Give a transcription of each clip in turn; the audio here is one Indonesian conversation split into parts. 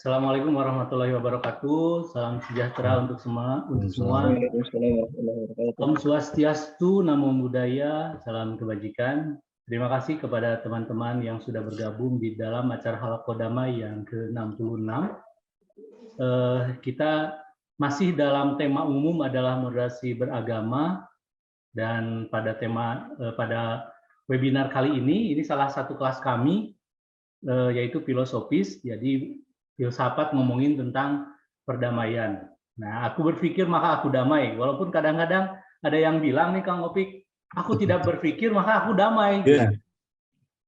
Assalamualaikum warahmatullahi wabarakatuh. Salam sejahtera untuk semua. Om Swastiastu, Namo Buddhaya, salam kebajikan. Terima kasih kepada teman-teman yang sudah bergabung di dalam acara Halakodama yang ke-66. Kita masih dalam tema umum adalah moderasi beragama, dan pada webinar kali ini salah satu kelas kami, yaitu filosofis. Jadi filsafat ngomongin tentang perdamaian. Nah, aku berpikir maka aku damai. Walaupun kadang-kadang ada yang bilang nih Kang Opik, aku tidak berpikir maka aku damai. Yeah.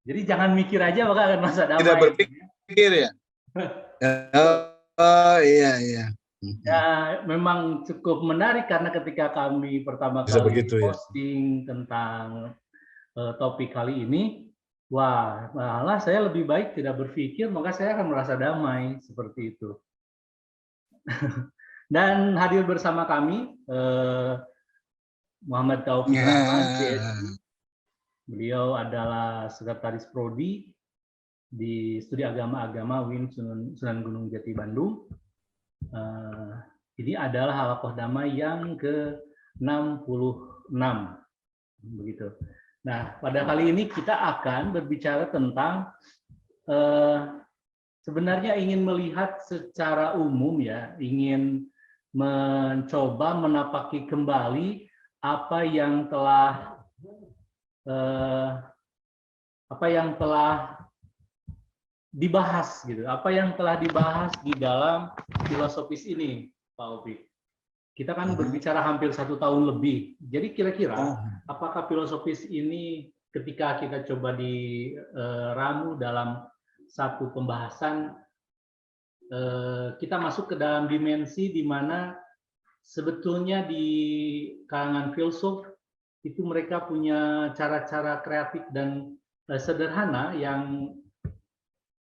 Jadi jangan mikir aja maka akan merasa damai. Tidak berpikir ya. Oh iya. Ya, memang cukup menarik karena ketika kami pertama kali posting tentang topik kali ini, wah, malah saya lebih baik tidak berpikir, maka saya akan merasa damai, seperti itu. Dan hadir bersama kami, Muhammad Taufik Rahman, beliau adalah Sekretaris Prodi di Studi Agama UIN Sunan Gunung Jati Bandung. Ini adalah Halakodama yang ke-66, begitu. Nah, pada kali ini kita akan berbicara tentang sebenarnya ingin melihat secara umum ya, ingin mencoba menapaki kembali apa yang telah dibahas gitu, apa yang telah dibahas di dalam filosofis ini, Pak Opik. Kita kan berbicara hampir 1 tahun lebih. Jadi kira-kira apakah filosofis ini ketika kita coba diramu dalam satu pembahasan, kita masuk ke dalam dimensi di mana sebetulnya di kalangan filsuf itu mereka punya cara-cara kreatif dan sederhana yang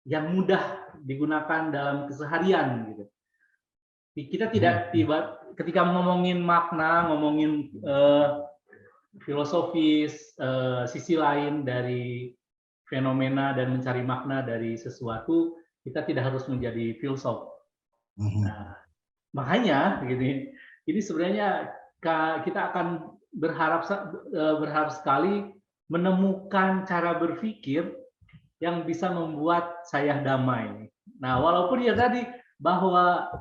mudah digunakan dalam keseharian gitu. Kita tidak ketika ngomongin makna, ngomongin filosofis, sisi lain dari fenomena dan mencari makna dari sesuatu, kita tidak harus menjadi filsuf. Nah, makanya ini sebenarnya kita akan berharap sekali menemukan cara berpikir yang bisa membuat saya damai. Nah, walaupun ya tadi bahwa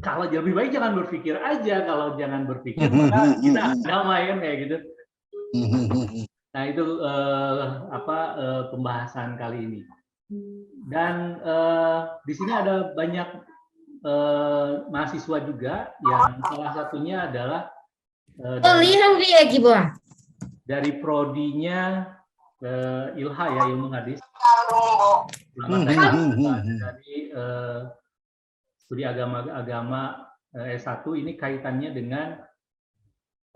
kalau lebih baik jangan berpikir aja, kalau jangan berpikir maka kita damai kan kayak gitu. Nah itu pembahasan kali ini. Dan di sini ada banyak mahasiswa juga yang salah satunya adalah dari prodinya Ilha ya, ilmu hadis. Dari studi agama S1 ini kaitannya dengan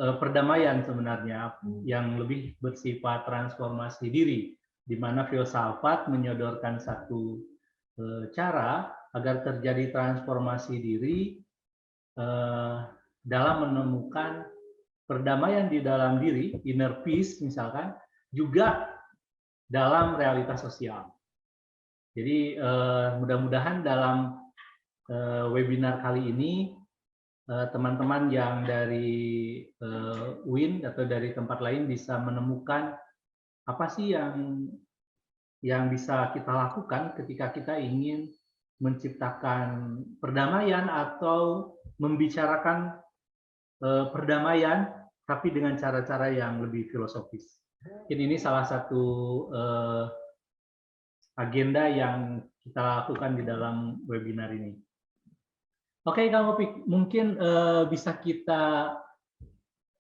perdamaian sebenarnya yang lebih bersifat transformasi diri, di mana filsafat menyodorkan satu cara agar terjadi transformasi diri dalam menemukan perdamaian di dalam diri, inner peace misalkan, juga dalam realitas sosial. Jadi mudah-mudahan dalam webinar kali ini teman-teman yang dari UIN atau dari tempat lain bisa menemukan apa sih yang bisa kita lakukan ketika kita ingin menciptakan perdamaian atau membicarakan perdamaian tapi dengan cara-cara yang lebih filosofis. Ini salah satu agenda yang kita lakukan di dalam webinar ini. Oke, Kang Opik, mungkin bisa kita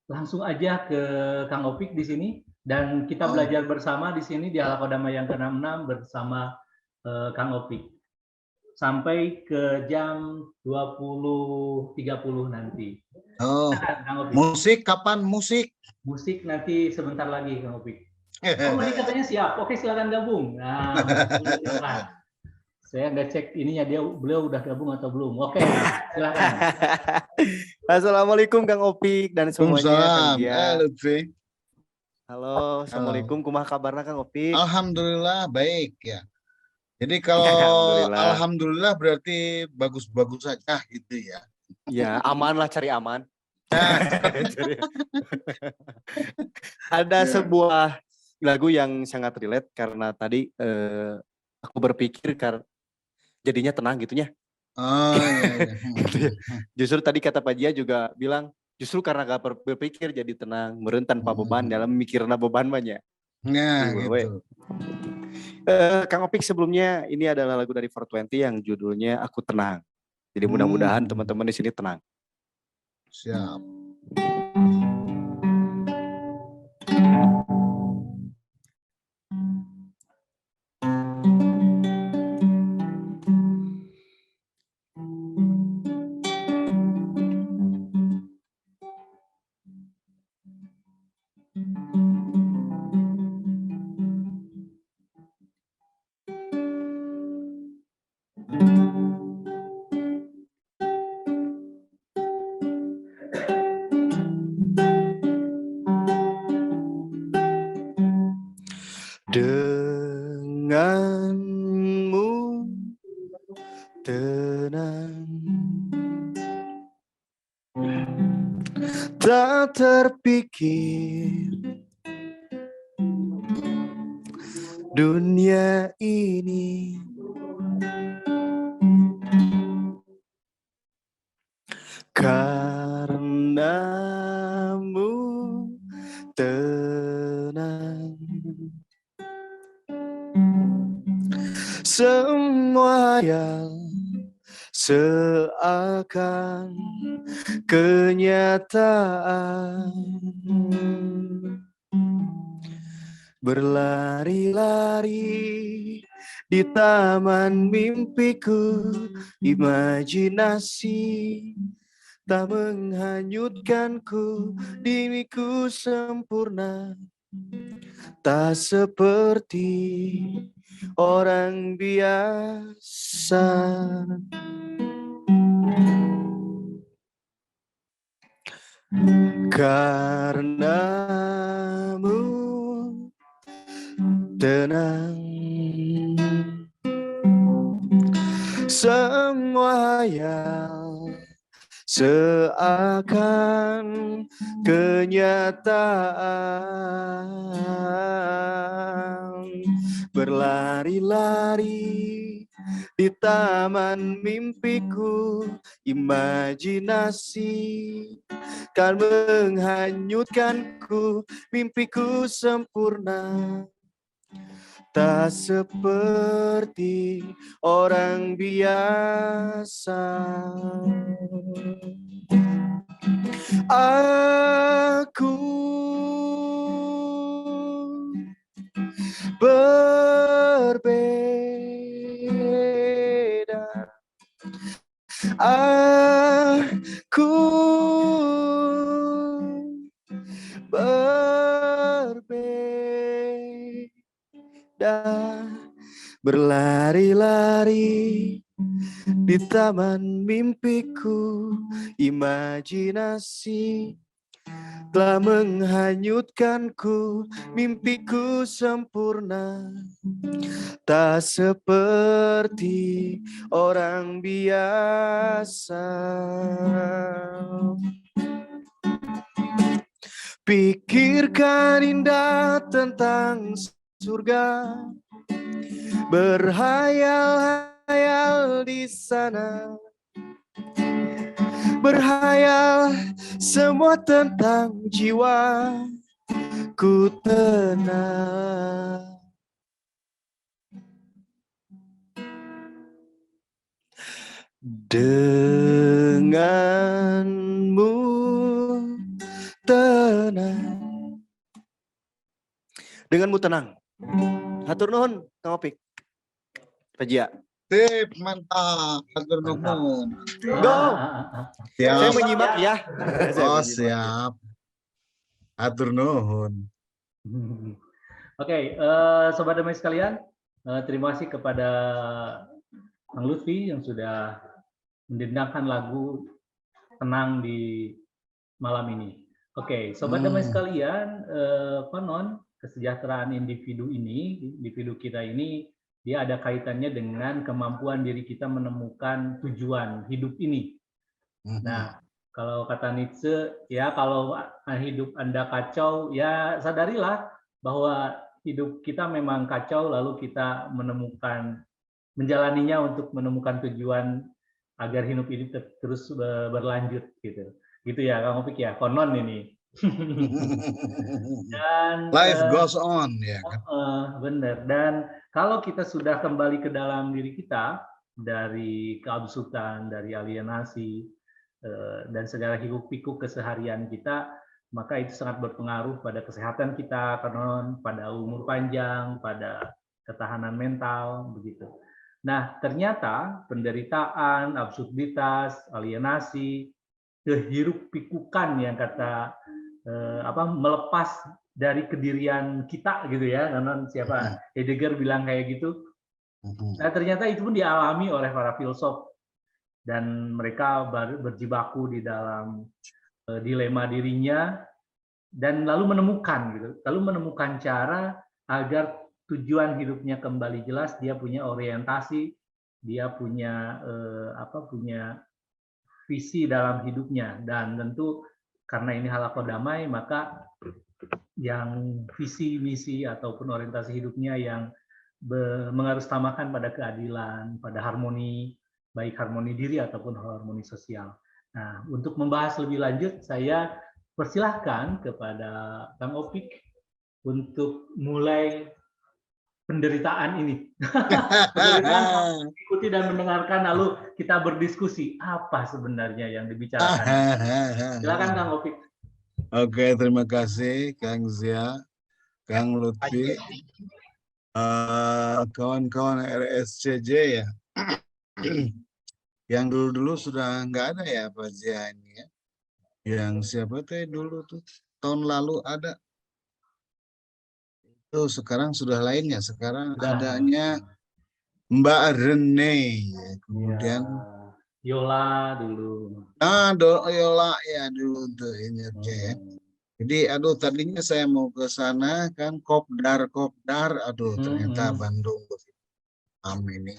langsung aja ke Kang Opik di sini dan kita belajar bersama di sini di Halakodama yang ke-66 bersama Kang Opik sampai ke jam 20.30 nanti. Oh, musik kapan musik? Musik nanti sebentar lagi, Kang Opik. Oh, ini katanya siap. Oke, silakan gabung. Nah, silakan. Saya nggak cek ininya, beliau udah gabung atau belum. Oke, silakan. Assalamualaikum Kang Opik dan semuanya. Halo, assalamualaikum. Kumaha kabarna Kang Opik? Alhamdulillah baik ya. Jadi kalau Alhamdulillah. alhamdulillah berarti bagus-bagus saja gitu ya. Ya, aman lah, cari aman. Ada sebuah lagu yang sangat relate karena tadi aku berpikir jadinya tenang gitunya. Oh iya. Justru tadi kata Pak Jia juga bilang, justru karena gak berpikir jadi tenang, meureun tanpa beban dalam mikirna beban banyak. Nah gitu. Kang Opik, sebelumnya ini adalah lagu dari 420 yang judulnya Aku Tenang. Jadi mudah-mudahan teman-teman di sini tenang. Siap. Denganmu tenang, tak terpikir dunia ini karenamu tenang. Semua yang seakan kenyataan, berlari-lari di taman mimpiku, imajinasi tak menghanyutkanku, diriku sempurna, tak seperti orang biasa. Karenamu tenang, semua yang seakan kenyataan, berlari-lari di taman mimpiku, imajinasi kan menghanyutkanku, mimpiku sempurna, tak seperti orang biasa. Aku berbeda, aku berbeda, berlari-lari di taman mimpiku, imajinasi telah menghanyutkanku, mimpiku sempurna, tak seperti orang biasa. Pikirkan indah tentang surga, berhayal-hayal di sana, berhayal semua tentang jiwa ku tenang. Denganmu tenang, denganmu tenang. Hatur nuhun Kang Opik. Pak Jia. Sip, mantap. Hatur nuhun. Go. Saya menyimak ya. Oh siap. Hatur nuhun. Oke, Sobat Damai sekalian, terima kasih kepada Kang Lutfi yang sudah mendendangkan lagu Tenang di malam ini. Oke, Sobat Damai sekalian, konon kesejahteraan individu kita ini dia ada kaitannya dengan kemampuan diri kita menemukan tujuan hidup ini. Nah, kalau kata Nietzsche, ya kalau hidup Anda kacau, ya sadarilah bahwa hidup kita memang kacau, lalu kita menjalaninya untuk menemukan tujuan agar hidup ini terus berlanjut gitu. Gitu ya, Kang Opik ya, konon ini. Dan life goes on, ya kan? benar. Dan kalau kita sudah kembali ke dalam diri kita dari keabsurdan, dari alienasi, dan segala hiruk-pikuk keseharian kita, maka itu sangat berpengaruh pada kesehatan kita, konon, pada umur panjang, pada ketahanan mental, begitu. Nah, ternyata penderitaan, absurditas, alienasi, kehiruk-pikukan yang kata melepas dari kedirian kita gitu ya, karena siapa Heidegger bilang kayak gitu. Nah, ternyata itu pun dialami oleh para filsuf dan mereka berjibaku di dalam dilema dirinya dan lalu menemukan cara agar tujuan hidupnya kembali jelas, dia punya orientasi, dia punya punya visi dalam hidupnya. Dan tentu karena ini halaqah damai, maka yang visi misi ataupun orientasi hidupnya yang mengarustamakan pada keadilan, pada harmoni, baik harmoni diri ataupun harmoni sosial. Nah, untuk membahas lebih lanjut, saya persilahkan kepada Kang Opik untuk mulai penderitaan ini. Penderitaan, ikuti dan mendengarkan, lalu kita berdiskusi apa sebenarnya yang dibicarakan. Silakan Kang Opik. Oke, terima kasih Kang Zia, Kang Lutfi, kawan-kawan RSCJ ya. Yang dulu-dulu sudah nggak ada ya Pak Zia ini ya. Yang siapa tuh dulu tuh tahun lalu ada. Itu sekarang sudah lainnya. Sekarang adanya Mbak Rene ya. Kemudian Yola dulu. Yola ya dulu tuh ingatnya ya. Jadi aduh tadinya saya mau ke sana kan kopdar, aduh ternyata Bandung ini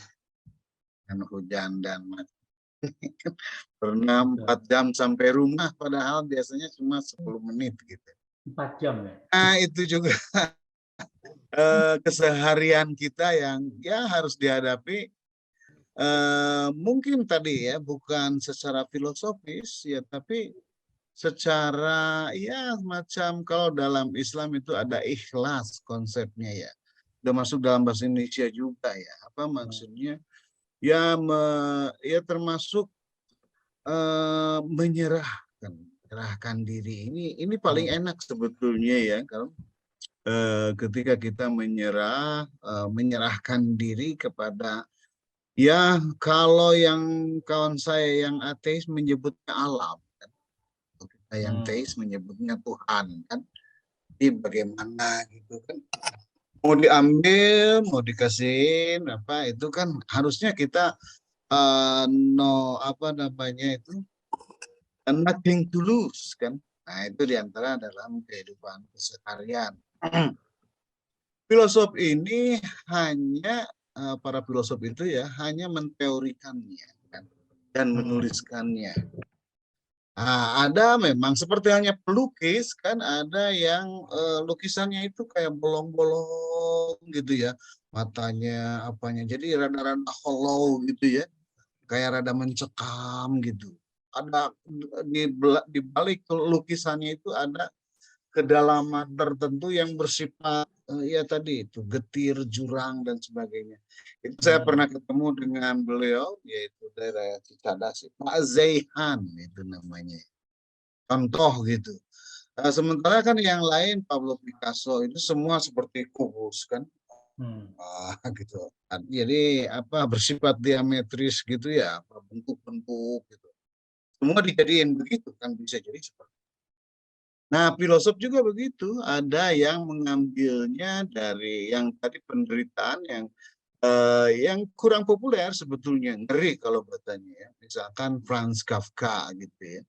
kan hujan dan pernah 4 jam sampai rumah padahal biasanya cuma 10 menit gitu. 4 jam ya? Nah itu juga keseharian kita yang ya harus dihadapi. Mungkin tadi ya bukan secara filosofis ya tapi secara ya macam kalau dalam Islam itu ada ikhlas konsepnya ya. Udah masuk dalam bahasa Indonesia juga ya. Apa maksudnya? Ya ya termasuk menyerahkan diri. Ini paling enak sebetulnya ya kalau ketika kita menyerahkan diri kepada ya kalau yang kawan saya yang ateis menyebutnya alam. Yang teis menyebutnya Tuhan kan, jadi bagaimana gitu kan, mau diambil mau dikasihin apa itu kan harusnya kita itu nothing to lose kan. Nah itu diantara dalam kehidupan keseharian. Filosof ini hanya para filosof itu ya hanya menteorikannya kan, dan menuliskannya. Ada memang seperti halnya pelukis kan ada yang lukisannya itu kayak bolong-bolong gitu ya matanya apanya jadi rada-rada hollow gitu ya kayak rada mencekam gitu. Ada di balik lukisannya itu ada kedalaman tertentu yang bersifat ya tadi itu getir, jurang dan sebagainya. Itu saya pernah ketemu dengan beliau yaitu daerah Cicadas, Pak Zaihan itu namanya. Contoh gitu. Sementara kan yang lain Pablo Picasso itu semua seperti kubus kan. Gitu. Jadi apa bersifat diametris gitu ya, bentuk-bentuk gitu. Semua dijadiin begitu kan bisa jadi seperti. Nah, filosof juga begitu, ada yang mengambilnya dari yang tadi penderitaan yang kurang populer sebetulnya, ngeri kalau bertanya ya. Misalkan Franz Kafka gitu ya.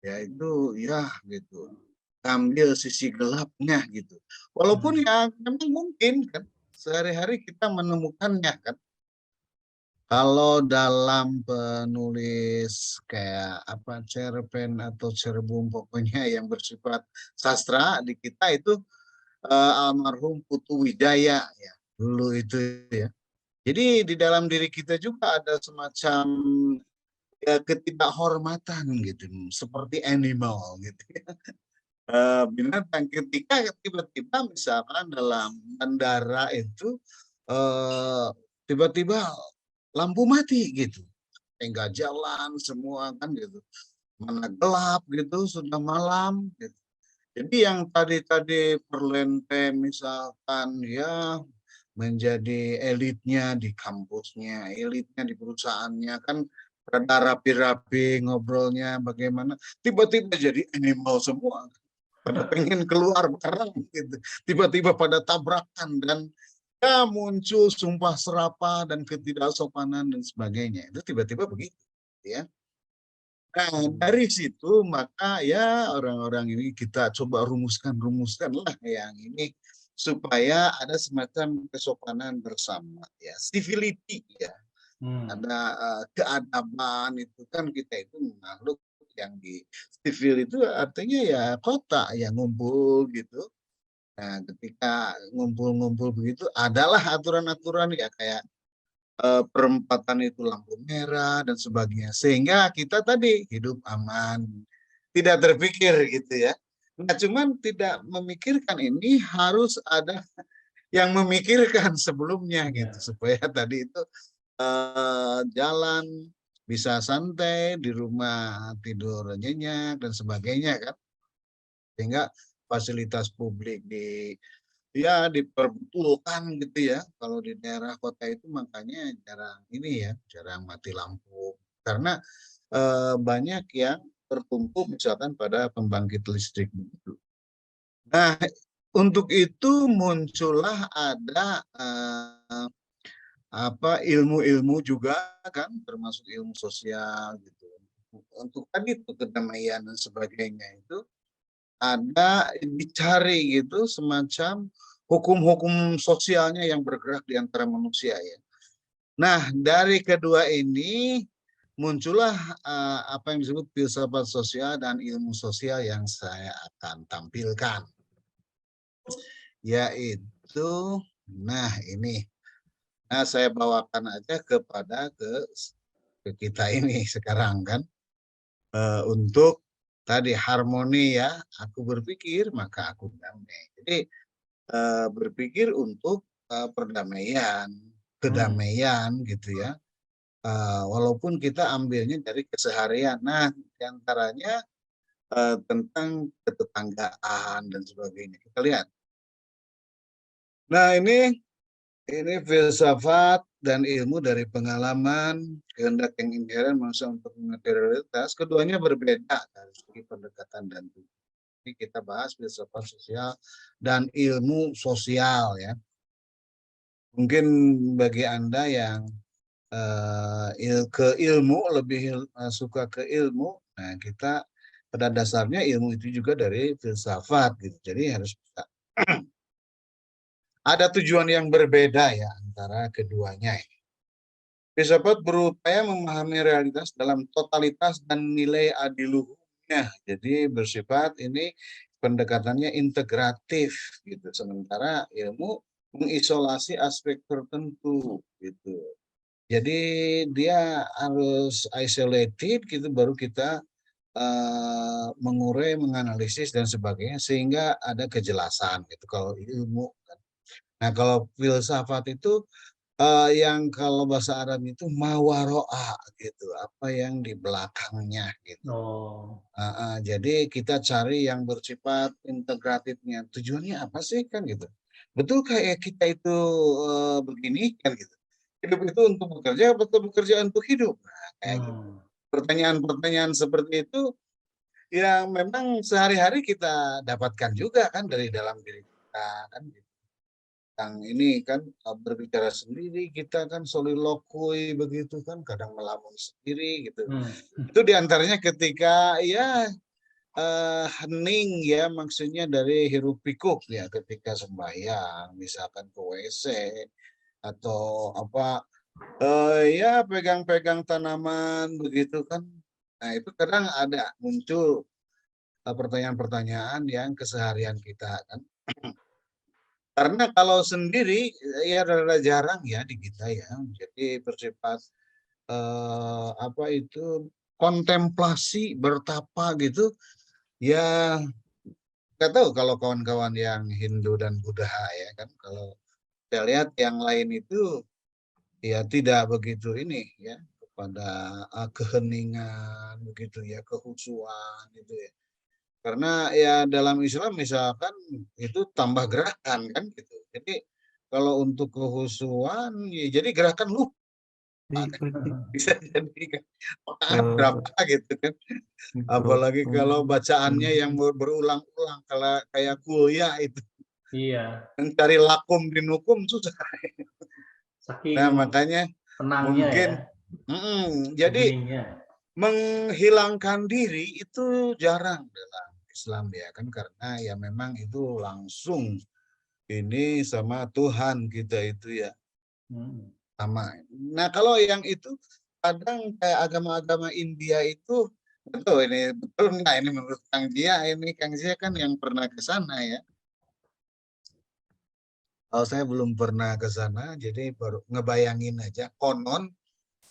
Ya itu ya gitu. Ambil sisi gelapnya gitu. Walaupun ya memang mungkin kan sehari-hari kita menemukannya kan. Kalau dalam penulis kayak apa cerpen atau cerbung pokoknya yang bersifat sastra di kita itu almarhum Putu Wijaya ya dulu itu ya. Jadi di dalam diri kita juga ada semacam ya, ketidakhormatan gitu, seperti animal gitu. Binatang ketika tiba-tiba misalkan dalam bandara itu eh, tiba-tiba lampu mati gitu, enggak jalan semua kan gitu, mana gelap gitu, sudah malam gitu. Jadi yang tadi perlente misalkan ya menjadi elitnya di kampusnya, elitnya di perusahaannya kan rada rapi-rapi ngobrolnya bagaimana, tiba-tiba jadi animal semua pada pengen keluar bareng gitu. Tiba-tiba pada tabrakan dan ya muncul sumpah serapah dan ketidaksopanan dan sebagainya. Itu tiba-tiba begitu ya. Nah, dari situ maka ya orang-orang ini kita coba rumuskan lah yang ini supaya ada semacam kesopanan bersama ya, civility ya. Ada keadaban itu kan kita itu makhluk yang di civil itu artinya ya kota yang ngumpul gitu. Nah, ketika ngumpul-ngumpul begitu adalah aturan-aturan ya kayak perempatan itu lampu merah dan sebagainya. Sehingga kita tadi hidup aman, tidak terpikir gitu ya. Nah, cuman tidak memikirkan ini harus ada yang memikirkan sebelumnya gitu supaya tadi itu jalan bisa santai di rumah tidur nyenyak dan sebagainya kan. Sehingga fasilitas publik ya diperbetulkan gitu ya. Kalau di daerah kota itu makanya jarang ini ya, jarang mati lampu karena banyak yang tertumpu misalkan pada pembangkit listrik begitu. Nah, untuk itu muncullah ada apa ilmu-ilmu juga kan termasuk ilmu sosial gitu. Untuk tadi itu kedamaian dan sebagainya itu ada dicari gitu semacam hukum-hukum sosialnya yang bergerak di antara manusia ya. Nah, dari kedua ini muncullah apa yang disebut filsafat sosial dan ilmu sosial yang saya akan tampilkan. Yaitu, nah ini, nah saya bawakan aja ke kita ini sekarang kan, untuk tadi harmoni ya, aku berpikir maka aku damai. Jadi berpikir untuk perdamaian, kedamaian gitu ya. Walaupun kita ambilnya dari keseharian. Nah, diantaranya tentang ketetanggaan dan sebagainya. Kita lihat. Nah, ini filsafat dan ilmu dari pengalaman, kehendak yang inheren manusia untuk mengerti realitas. Keduanya berbeda dari segi pendekatan dan tujuan. Ini kita bahas filsafat sosial dan ilmu sosial ya. Mungkin bagi Anda yang ke ilmu lebih suka ke ilmu, nah kita pada dasarnya ilmu itu juga dari filsafat gitu. Jadi harus bisa ada tujuan yang berbeda ya antara keduanya. Filsafat berupaya memahami realitas dalam totalitas dan nilai adiluhumnya. Jadi bersifat ini pendekatannya integratif gitu. Sementara ilmu mengisolasi aspek tertentu gitu. Jadi dia harus isolated gitu baru kita mengurai, menganalisis dan sebagainya sehingga ada kejelasan gitu kalau ilmu. Nah kalau filsafat itu yang kalau bahasa Arab itu mawaro'a gitu, apa yang di belakangnya gitu. Jadi kita cari yang bersifat integratifnya. Tujuannya apa sih kan gitu. Betul kayak kita itu begini kan gitu. Hidup itu untuk bekerja atau bekerja untuk hidup? Nah, kayak gitu. Pertanyaan-pertanyaan seperti itu yang memang sehari-hari kita dapatkan juga kan dari dalam diri kita kan gitu. Yang ini kan berbicara sendiri, kita kan solilokui begitu kan, kadang melamun sendiri gitu. Itu diantaranya ketika ya hening ya, maksudnya dari hiruk pikuk ya ketika sembahyang, misalkan ke WC atau apa, ya pegang-pegang tanaman begitu kan. Nah itu kadang ada muncul pertanyaan-pertanyaan yang keseharian kita kan. Karena kalau sendiri ya rada jarang ya di kita ya, jadi bersifat apa itu kontemplasi bertapa gitu ya. Nggak tahu kalau kawan-kawan yang Hindu dan Buddha ya kan, kalau saya lihat yang lain itu ya tidak begitu ini ya kepada keheningan begitu ya, kehusuan gitu ya. Karena ya dalam Islam misalkan itu tambah gerakan kan gitu. Jadi kalau untuk kehusuan ya jadi gerakan lupa kan. Bisa jadi kan berapa gitu kan. Apalagi kalau bacaannya yang berulang-ulang kalau kayak kuliah itu. Iya. Mencari lakum di nukum susah. Nah, Saking makanya tenangnya ya, mungkin jadi heningnya. menghilangkan diri itu jarang dalam Islam ya kan, karena ya memang itu langsung ini sama Tuhan kita itu ya sama. Nah, kalau yang itu kadang kayak agama-agama India itu betul ini betul nggak ini menurut Kang Jia, ini Kang Jia kan yang pernah ke sana ya. Kalau saya belum pernah ke sana, jadi baru ngebayangin aja. Konon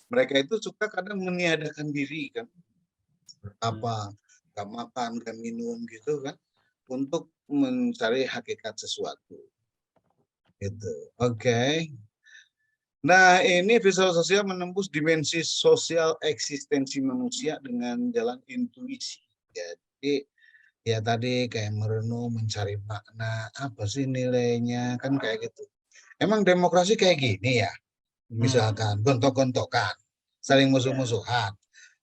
mereka itu suka kadang meniadakan diri kan, apa nggak makan, nggak minum gitu kan, untuk mencari hakikat sesuatu. Gitu. Oke. Nah, ini visual sosial menembus dimensi sosial eksistensi manusia dengan jalan intuisi. Jadi ya tadi kayak merenung, mencari makna, apa sih nilainya, kan kayak gitu. Emang demokrasi kayak gini ya? Misalkan gontok-gontokan, saling musuh-musuhan.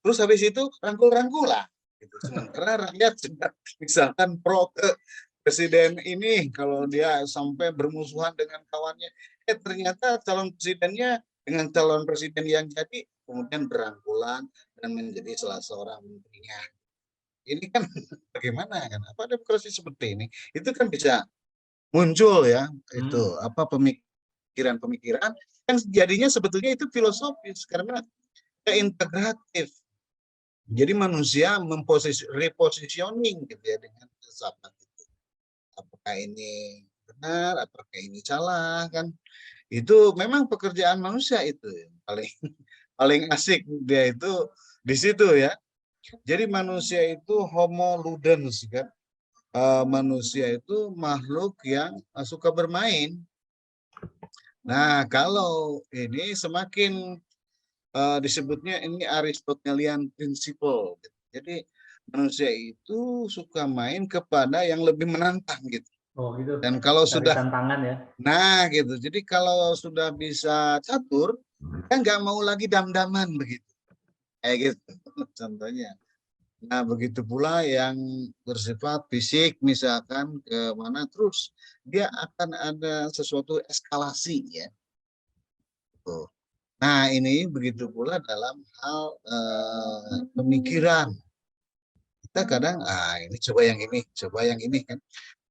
Terus habis itu rangkul-rangkulan. Gitu. Sementara rakyat sudah misalkan pro ke presiden ini, kalau dia sampai bermusuhan dengan kawannya, ternyata calon presidennya dengan calon presiden yang jadi kemudian berangkulan dan menjadi salah seorang menterinya. Ini kan bagaimana kan? Apa demokrasi seperti ini? Itu kan bisa muncul ya, itu apa pemikiran-pemikiran yang jadinya sebetulnya itu filosofis karena integratif. Jadi manusia repositioning gitu ya dengan filsafat itu. Apakah ini benar, apakah ini salah kan? Itu memang pekerjaan manusia itu paling paling asik dia itu di situ ya. Jadi manusia itu homo ludens kan. Manusia itu makhluk yang suka bermain. Nah, kalau ini semakin disebutnya ini Aristotelian principle. Jadi manusia itu suka main kepada yang lebih menantang gitu. Oh gitu. Dan kalau Cari sudah, tantangan ya. nah gitu. Jadi kalau sudah bisa catur, kan nggak mau lagi dam-daman begitu. Kayak gitu contohnya. Nah begitu pula yang bersifat fisik misalkan ke mana terus dia akan ada sesuatu eskalasi ya. Tuh. Nah ini begitu pula dalam hal pemikiran. Kita kadang ini coba yang ini kan.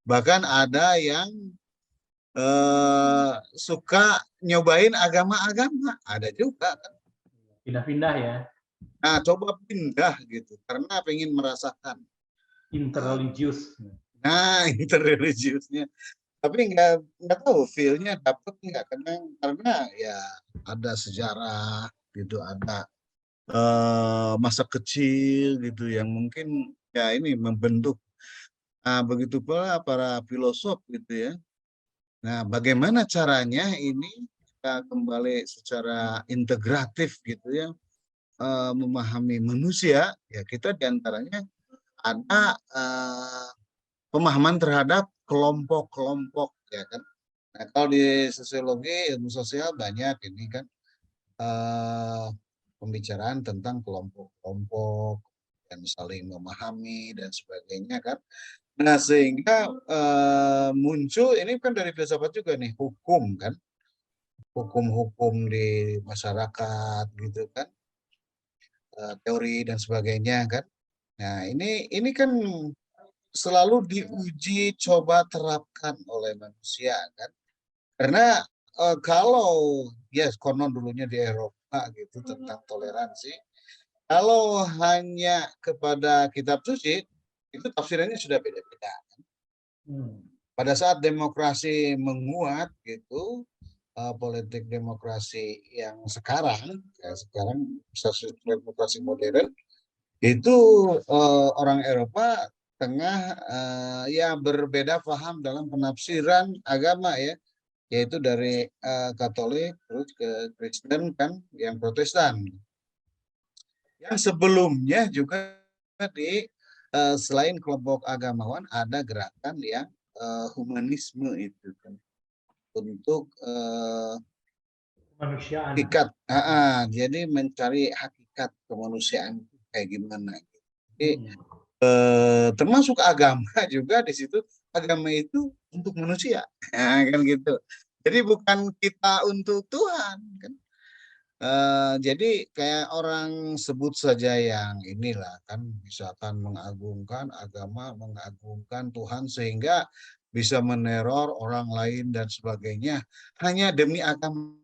Bahkan ada yang suka nyobain agama-agama, ada juga kan. Pindah-pindah ya. Nah coba pindah gitu karena pengen merasakan. Interreligious. Nah interreligiusnya. Tapi nggak tahu feel-nya dapet nggak karena ya ada sejarah gitu, ada masa kecil gitu yang mungkin ya ini membentuk. Nah begitu pula para filosof gitu ya. Nah bagaimana caranya ini kita kembali secara integratif gitu ya, memahami manusia ya, kita diantaranya ada pemahaman terhadap kelompok-kelompok ya kan. Nah, kalau di sosiologi ilmu sosial banyak ini kan pembicaraan tentang kelompok-kelompok dan saling memahami dan sebagainya kan. Nah sehingga muncul ini kan dari filsafat juga nih hukum kan, hukum-hukum di masyarakat gitu kan, teori dan sebagainya kan. Nah, ini kan selalu diuji coba terapkan oleh manusia kan. Karena kalau konon dulunya di Eropa gitu tentang toleransi, kalau hanya kepada kitab suci itu tafsirannya sudah beda-beda. Pada saat demokrasi menguat gitu, politik demokrasi yang sekarang demokrasi modern itu orang Eropa tengah ya berbeda paham dalam penafsiran agama ya, yaitu dari Katolik terus ke Kristen kan yang Protestan. Yang sebelumnya juga di selain kelompok agamawan ada gerakan yang humanisme itu kan untuk Kemanusiaan. hakikat, jadi mencari hakikat kemanusiaan kayak gimana. Jadi termasuk agama juga di situ, agama itu untuk manusia, kan gitu. Jadi bukan kita untuk Tuhan kan. Jadi kayak orang sebut saja yang inilah kan, misalkan mengagungkan agama, mengagungkan Tuhan sehingga bisa meneror orang lain dan sebagainya hanya demi agama.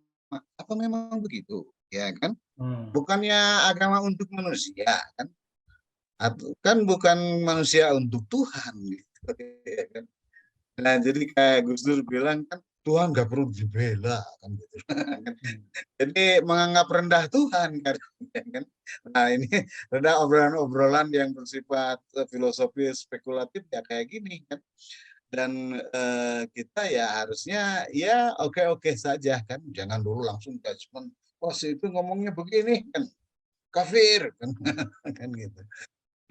Apa memang begitu? Ya kan? Bukannya agama untuk manusia kan? Atau kan bukan manusia untuk Tuhan gitu. Ya kan? Nah, jadi kayak Gus Dur bilang kan Tuhan nggak perlu dibela kan gitu. Jadi menganggap rendah Tuhan kan. Nah, ini rendah obrolan-obrolan yang bersifat filosofis spekulatif ya kayak gini kan. Dan kita ya harusnya ya oke-oke saja kan. Jangan dulu langsung judgement. Oh, itu ngomongnya begini kan. Kafir kan, kan gitu.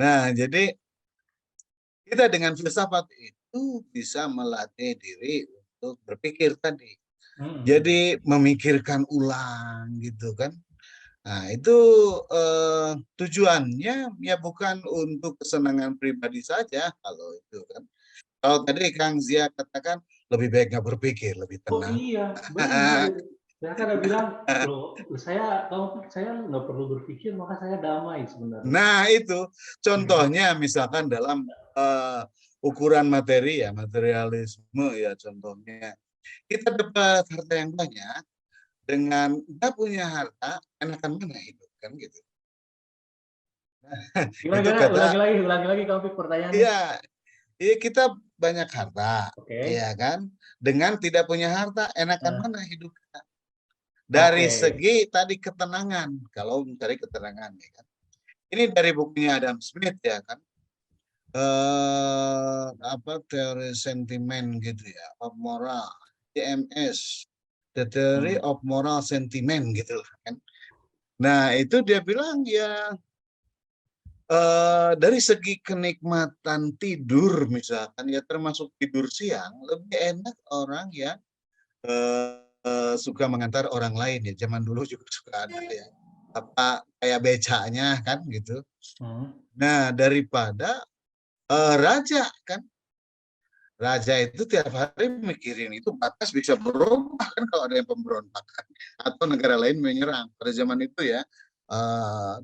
Nah, jadi kita dengan filsafat itu bisa melatih diri untuk berpikir tadi. Jadi memikirkan ulang gitu kan. Nah, itu tujuannya ya bukan untuk kesenangan pribadi saja kalau itu kan. Kalau tadi Kang Zia katakan lebih baik nggak berpikir, lebih Oh tenang. iya, benar. Saya kan ada bilang, loh, saya nggak perlu berpikir, maka saya damai sebenarnya. Nah, itu contohnya misalkan dalam ukuran materi ya, materialisme ya contohnya. Kita dapat harta yang banyak, dengan nggak punya harta, enakan mana hidup kan gitu. Itu Gimana, kata, ulangi lagi Taufik pertanyaannya. iya, kita banyak harta, Oke. iya kan. Dengan tidak punya harta, enakan mana hidup kita. Dari Oke. segi tadi ketenangan, kalau mencari ketenangan ya kan. Ini dari bukunya Adam Smith ya kan. Apa teori sentimen gitu ya, of moral, TMS, the theory of moral sentiment gitu kan. Nah, itu dia bilang ya dari segi kenikmatan tidur misalkan ya termasuk tidur siang lebih enak orang yang suka mengantar orang lain ya. Zaman dulu juga suka ada ya apa kayak becaknya kan gitu. Nah, daripada raja kan. Raja itu tiap hari mikirin itu batas bisa berubah kan kalau ada yang pemberontakan atau negara lain menyerang pada zaman itu ya.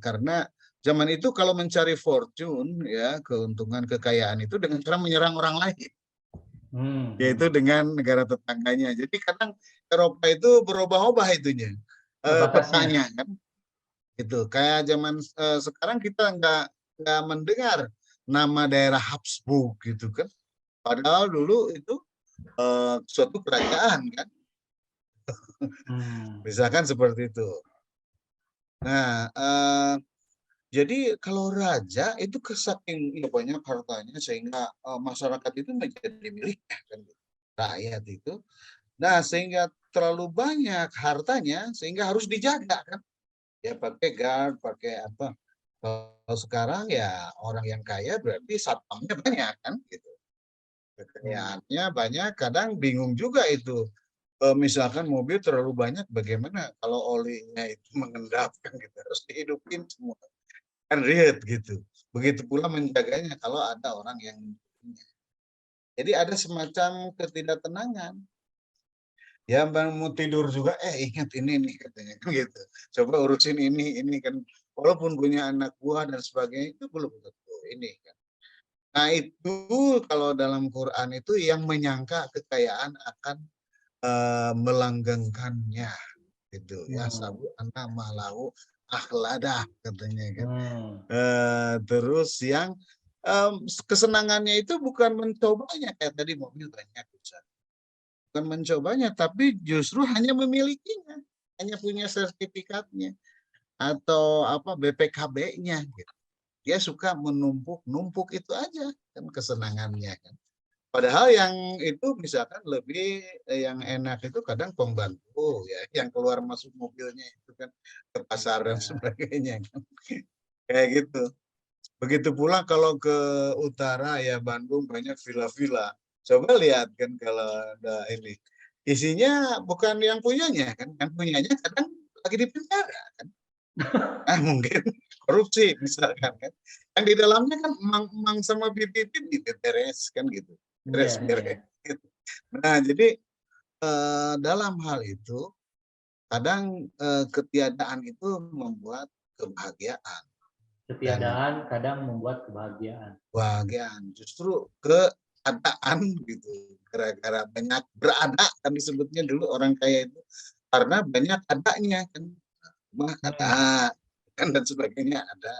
Karena zaman itu kalau mencari fortune ya keuntungan kekayaan itu dengan cara menyerang orang lain, yaitu dengan negara tetangganya. Jadi kadang Eropa itu berubah-ubah itunya petanya kan. Itu kayak zaman sekarang kita nggak mendengar nama daerah Habsburg gitu kan. Padahal dulu itu suatu kerajaan kan. Misalkan seperti itu. Nah, jadi kalau raja itu saking ya banyak hartanya sehingga masyarakat itu menjadi miliknya kan rakyat itu. Nah, sehingga terlalu banyak hartanya sehingga harus dijaga kan. Ya pakai guard, pakai apa. Kalau sekarang ya orang yang kaya berarti satpamnya banyak kan gitu. Kekayaannya banyak, kadang bingung juga itu. Misalkan mobil terlalu banyak, bagaimana kalau olinya itu mengendap kan gitu, harus dihidupin semua. Kan ribet gitu. Begitu pula menjaganya kalau ada orang yang punya. Jadi ada semacam ketidaktenangan. Ya mau tidur juga, ingat ini nih katanya kan gitu. Coba urusin ini kan. Walaupun punya anak buah dan sebagainya itu belum tentu. ini kan. Nah itu kalau dalam Quran itu yang menyangka kekayaan akan melanggengkannya gitu ya, sabu anna malahu akhladah katanya kan. Terus yang kesenangannya itu bukan mencobanya kayak tadi mobil banyak bisa, bukan mencobanya tapi justru hanya memilikinya, hanya punya sertifikatnya atau apa BPKB-nya gitu. Dia suka menumpuk-numpuk itu aja kan kesenangannya kan. Padahal yang itu misalkan lebih yang enak itu kadang pembantu ya, yang keluar masuk mobilnya itu kan ke pasar dan sebagainya kan. Kayak gitu. Begitu pula kalau ke utara ya Bandung banyak villa-villa. Coba lihat kan kalau ada ini. Isinya bukan yang punyanya kan, yang punyanya kadang lagi di penjara kan. Mungkin korupsi misalkan kan. Yang di dalamnya kan emang sama bibit beres kan gitu. Beres-beres. Gitu. Nah, jadi dalam hal itu kadang ketiadaan itu membuat kebahagiaan. Ketiadaan kadang membuat kebahagiaan. Kebahagiaan justru keadaan gitu. Gara-gara banyak berada kan disebutnya dulu orang kaya itu karena banyak adanya kan. Rumah ada kan dan sebagainya ada.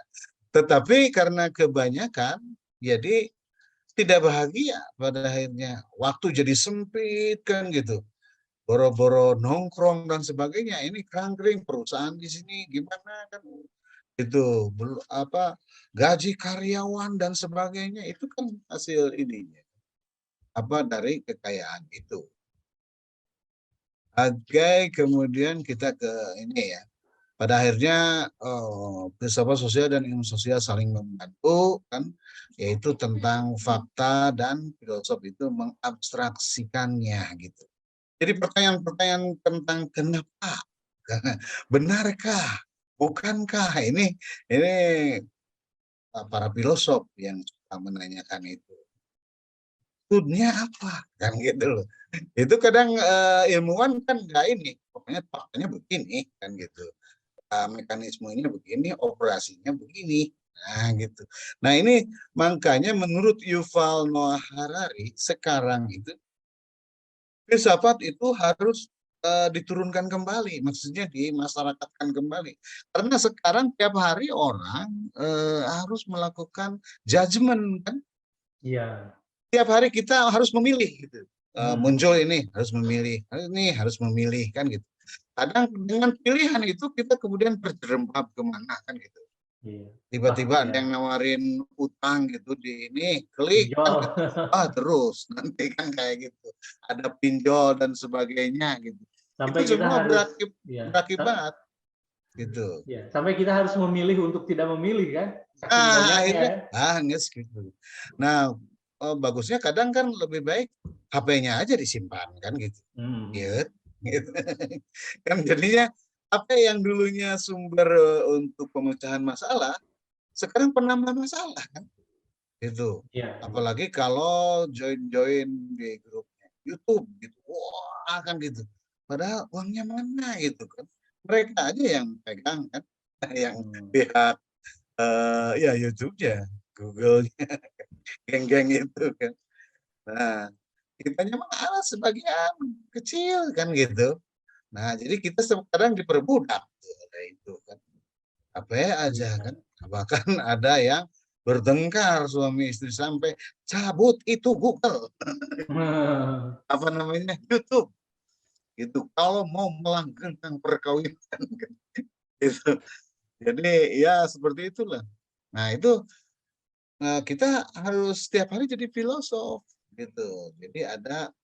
Tetapi karena kebanyakan jadi tidak bahagia pada akhirnya. Waktu jadi sempit kan gitu. Boro-boro nongkrong dan sebagainya. Ini kering perusahaan di sini gimana kan itu apa gaji karyawan dan sebagainya itu kan hasil ininya apa dari kekayaan itu. Oke, kemudian kita ke ini ya. Pada akhirnya filsafat sosial dan ilmu sosial saling membantu kan, yaitu tentang fakta dan filosof itu mengabstraksikannya gitu. Jadi pertanyaan-pertanyaan tentang kenapa, benarkah, bukankah ini para filosof yang suka menanyakan itu. Maksudnya apa kan gitu loh. Itu kadang ilmuwan kan nggak ini, pokoknya faktanya begini kan gitu. Mekanismenya begini, operasinya begini. Nah, gitu. Nah, ini makanya menurut Yuval Noah Harari sekarang itu filsafat itu harus diturunkan kembali, maksudnya dimasyarakatkan kembali. Karena sekarang tiap hari orang harus melakukan judgement kan. Iya. Tiap hari kita harus memilih gitu. Muncul ini harus memilih kan gitu. Kadang dengan pilihan itu kita kemudian berjerembab kemana kan gitu. Iya. Tiba-tiba ada yang nawarin utang gitu di ini, klik kan gitu. Terus nanti kan kayak gitu. Ada pinjol dan sebagainya gitu. Sampai Itu kita semua harus berakibat gitu. Ya, sampai kita harus memilih untuk tidak memilih kan? Saking banyaknya. Akhirnya gitu. Nah, bagusnya kadang kan lebih baik HP-nya aja disimpan kan gitu. Gitu. Kan jadinya apa yang dulunya sumber untuk pemecahan masalah sekarang penambah masalah kan itu apalagi kalau join di grupnya YouTube gitu wah kan gitu padahal uangnya mana gitu kan mereka aja yang pegang kan yang pihak ya YouTube-nya Google-nya geng-geng itu kan nah kitanya malah sebagian kecil kan gitu. Nah, jadi kita sekarang diperbudak itu kan. Apa aja kan. Bahkan ada yang bertengkar suami istri sampai cabut itu Google. Apa namanya? YouTube. Itu kalau mau melanggengkan perkawinan kan. Itu. Jadi ya seperti itulah. Nah, itu kita harus setiap hari jadi filosof gitu. Jadi ada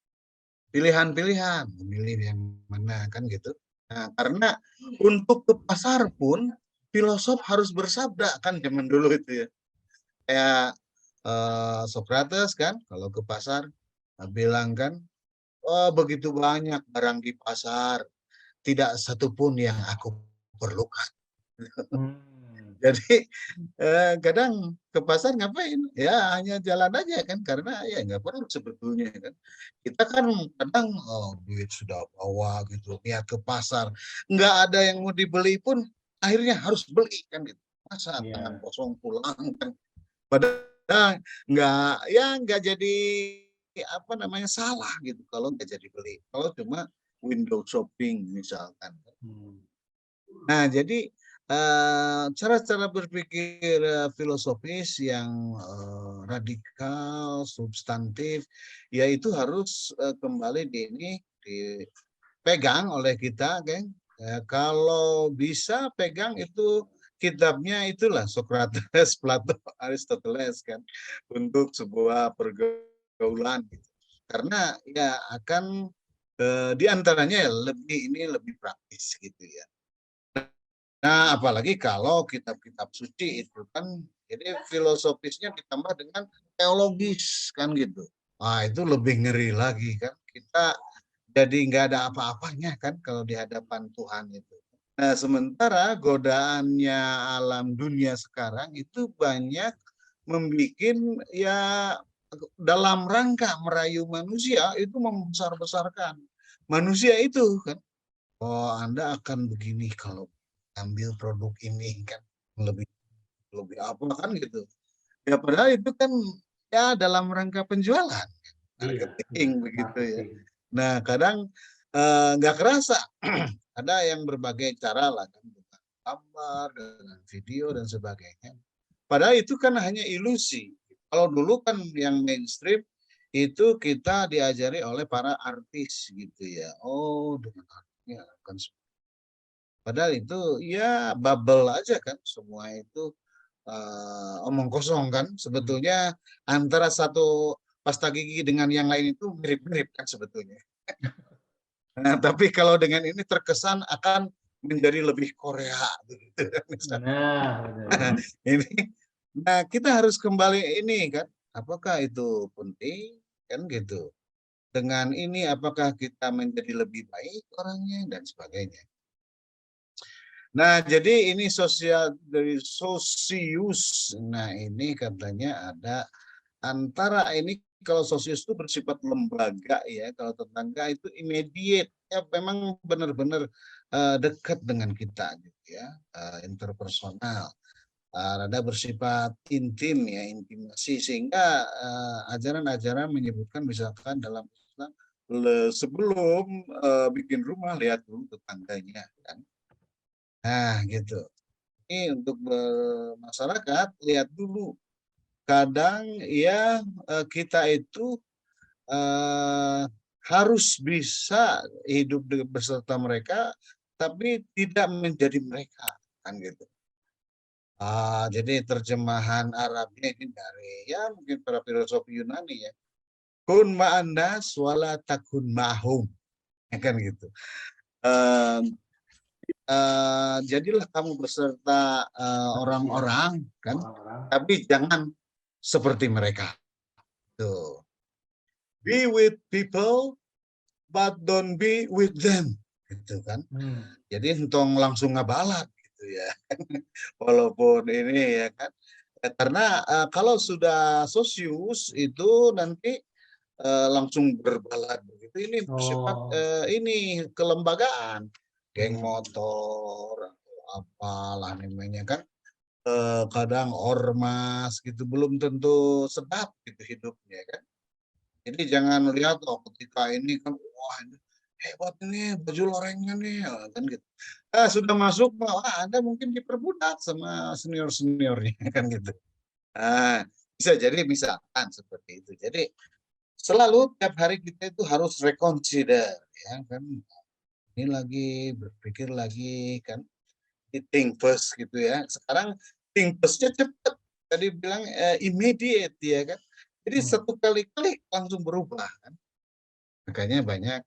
pilihan-pilihan, memilih yang mana kan gitu. Nah, karena untuk ke pasar pun filosof harus bersabda kan zaman dulu itu ya. Kayak Socrates kan kalau ke pasar bilang kan, oh begitu banyak barang di pasar, tidak satupun yang aku perlukan. Jadi kadang ke pasar ngapain? Ya hanya jalan aja kan karena ya nggak perlu sebetulnya kan. Kita kan kadang duit sudah bawa gitu niat ke pasar nggak ada yang mau dibeli pun akhirnya harus beli kan gitu. Masa tangan kosong pulang kan Padahal nggak jadi apa namanya salah gitu kalau nggak jadi beli. Kalau cuma window shopping misalkan. Nah, jadi cara-cara berpikir filosofis yang radikal, substantif, yaitu harus kembali dipegang oleh kita, geng. Kalau bisa pegang itu kitabnya itulah Socrates, Plato, Aristoteles kan untuk sebuah pergaulan gitu. Karena ya akan di antaranya lebih praktis gitu ya. Nah, apalagi kalau kitab-kitab suci itu kan, jadi filosofisnya ditambah dengan teologis kan gitu. Nah, itu lebih ngeri lagi kan. Kita jadi nggak ada apa-apanya kan kalau di hadapan Tuhan itu. Nah, sementara godaannya alam dunia sekarang itu banyak membuat ya dalam rangka merayu manusia itu membesar-besarkan manusia itu kan. Oh, Anda akan begini kalau ambil produk ini kan lebih lebih apa kan gitu. Ya padahal itu kan ya dalam rangka penjualan, Iya, marketing begitu ya. marketing. Nah kadang nggak kerasa ada yang berbagai cara lah kan, dengan gambar, dengan video dan sebagainya. Padahal itu kan hanya ilusi. Kalau dulu kan yang mainstream itu kita diajari oleh para artis gitu ya. Oh dengan artinya akan padahal itu ya bubble aja kan, semua itu omong kosong kan. Sebetulnya antara satu pasta gigi dengan yang lain itu mirip-mirip kan sebetulnya. Nah, tapi kalau dengan ini terkesan akan menjadi lebih Korea begitu kan misalnya. Nah, benar. Ini, nah kita harus kembali ini kan, apakah itu penting kan gitu. Dengan ini apakah kita menjadi lebih baik orangnya dan sebagainya. Nah, jadi ini sosial dari sosius. Nah, ini katanya ada antara ini kalau sosius itu bersifat lembaga ya, kalau tetangga itu immediate ya memang benar-benar dekat dengan kita gitu ya, interpersonal. Rada bersifat intim ya, intimasi sehingga ajaran-ajaran menyebutkan misalkan dalam Islam sebelum bikin rumah lihat dulu tetangganya kan. Nah, gitu. Ini untuk masyarakat lihat dulu. Kadang ya kita itu eh, harus bisa hidup beserta mereka, tapi tidak menjadi mereka kan gitu. Jadi terjemahan Arabnya ini dari ya mungkin para filosofi Yunani ya. Kun ma'annas wala takun ma'hum. Ya kan gitu. Jadilah kamu beserta orang-orang kan, Orang-orang. tapi jangan seperti mereka. Tuh. Be with people, but don't be with them. Gitu kan. Jadi entong langsung ngabalat gitu ya. Walaupun ini ya kan. Karena kalau sudah sosius itu nanti langsung berbalat begitu. Ini bersifat ini kelembagaan, geng motor atau apalah namanya kan. Kadang ormas gitu belum tentu sedap gitu hidupnya kan. Jadi jangan lihat ketika ini kan wah ini hebat ini baju lorengnya nih kan gitu. Sudah masuk wah Anda mungkin diperbudak sama senior-seniornya kan gitu. Bisa jadi misalkan seperti itu. Jadi selalu tiap hari kita itu harus reconsider ya kan. Ini lagi berpikir lagi kan. Think first gitu ya. Sekarang think first-nya cepat. Tadi bilang immediate ya kan. Jadi satu kali klik langsung berubah kan. Makanya banyak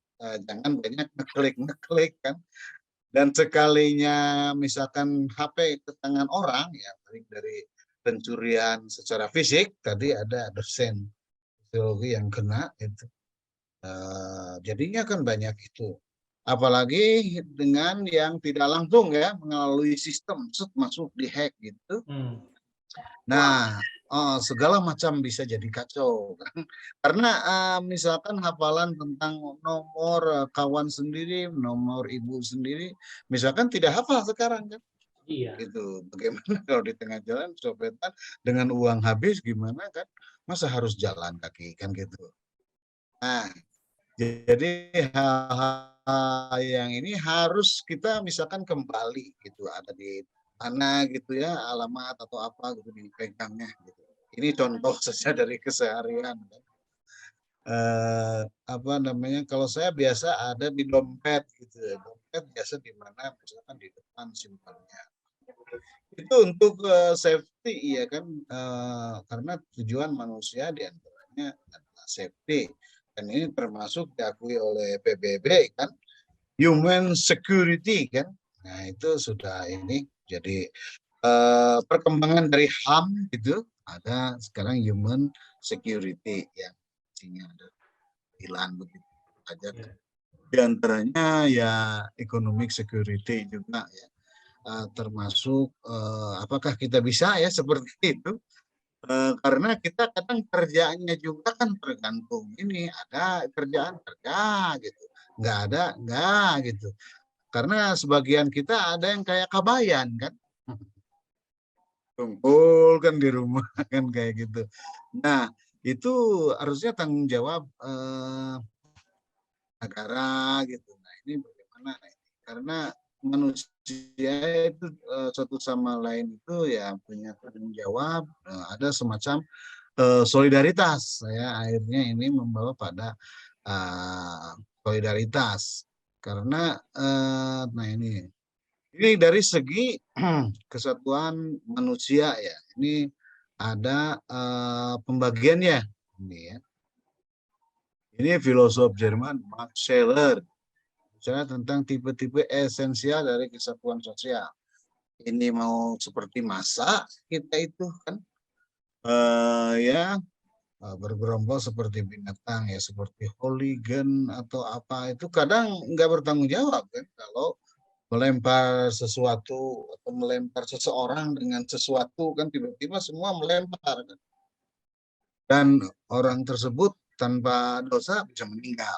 jangan banyak ngeklik kan. Dan sekalinya misalkan HP ke tangan orang ya paling dari pencurian secara fisik tadi ada dosen psikologi yang kena itu. Jadinya kan banyak itu. Apalagi dengan yang tidak langsung ya melalui sistem masuk di hack gitu. Nah, segala macam bisa jadi kacau kan. Karena misalkan hafalan tentang nomor kawan sendiri, nomor ibu sendiri, misalkan tidak hafal sekarang kan. Iya. Gitu. Bagaimana kalau di tengah jalan copetan dengan uang habis gimana kan? Masa harus jalan kaki kan gitu. Nah, jadi hal-hal yang ini harus kita misalkan kembali gitu, ada di mana gitu ya, alamat atau apa gitu dipegangnya gitu. Ini contoh saja dari keseharian kan. Apa namanya, kalau saya biasa ada di dompet gitu ya. Dompet biasa di mana misalkan di depan simpannya. Itu untuk safety ya kan, karena tujuan manusia diantaranya adalah safety, dan ini termasuk diakui oleh PBB kan, human security kan. Nah itu sudah ini jadi perkembangan dari HAM gitu, ada sekarang human security yang isinya ada 9 begitu aja. Di antaranya ya economic security juga ya. Termasuk apakah kita bisa ya seperti itu, karena kita kadang kerjaannya juga kan tergantung ini, ada kerjaan kerja gitu, nggak ada nggak gitu, karena sebagian kita ada yang kayak kabayan kan, kumpul kan di rumah kan kayak gitu. Nah itu harusnya tanggung jawab negara gitu. Nah ini bagaimana? Karena manusia itu satu sama lain itu ya punya tanggung jawab, ada semacam solidaritas. Saya akhirnya ini membawa pada solidaritas karena nah ini dari segi kesatuan manusia ya. Ini ada pembagiannya ini ya. Ini filosof Jerman Max Scheler, bicara tentang tipe-tipe esensial dari kesatuan sosial. Ini mau seperti masa kita itu kan ya bergerombol seperti binatang ya, seperti hooligan atau apa itu kadang nggak bertanggung jawab kan kalau melempar sesuatu atau melempar seseorang dengan sesuatu kan tiba-tiba semua melempar kan. Dan orang tersebut tanpa dosa bisa meninggal.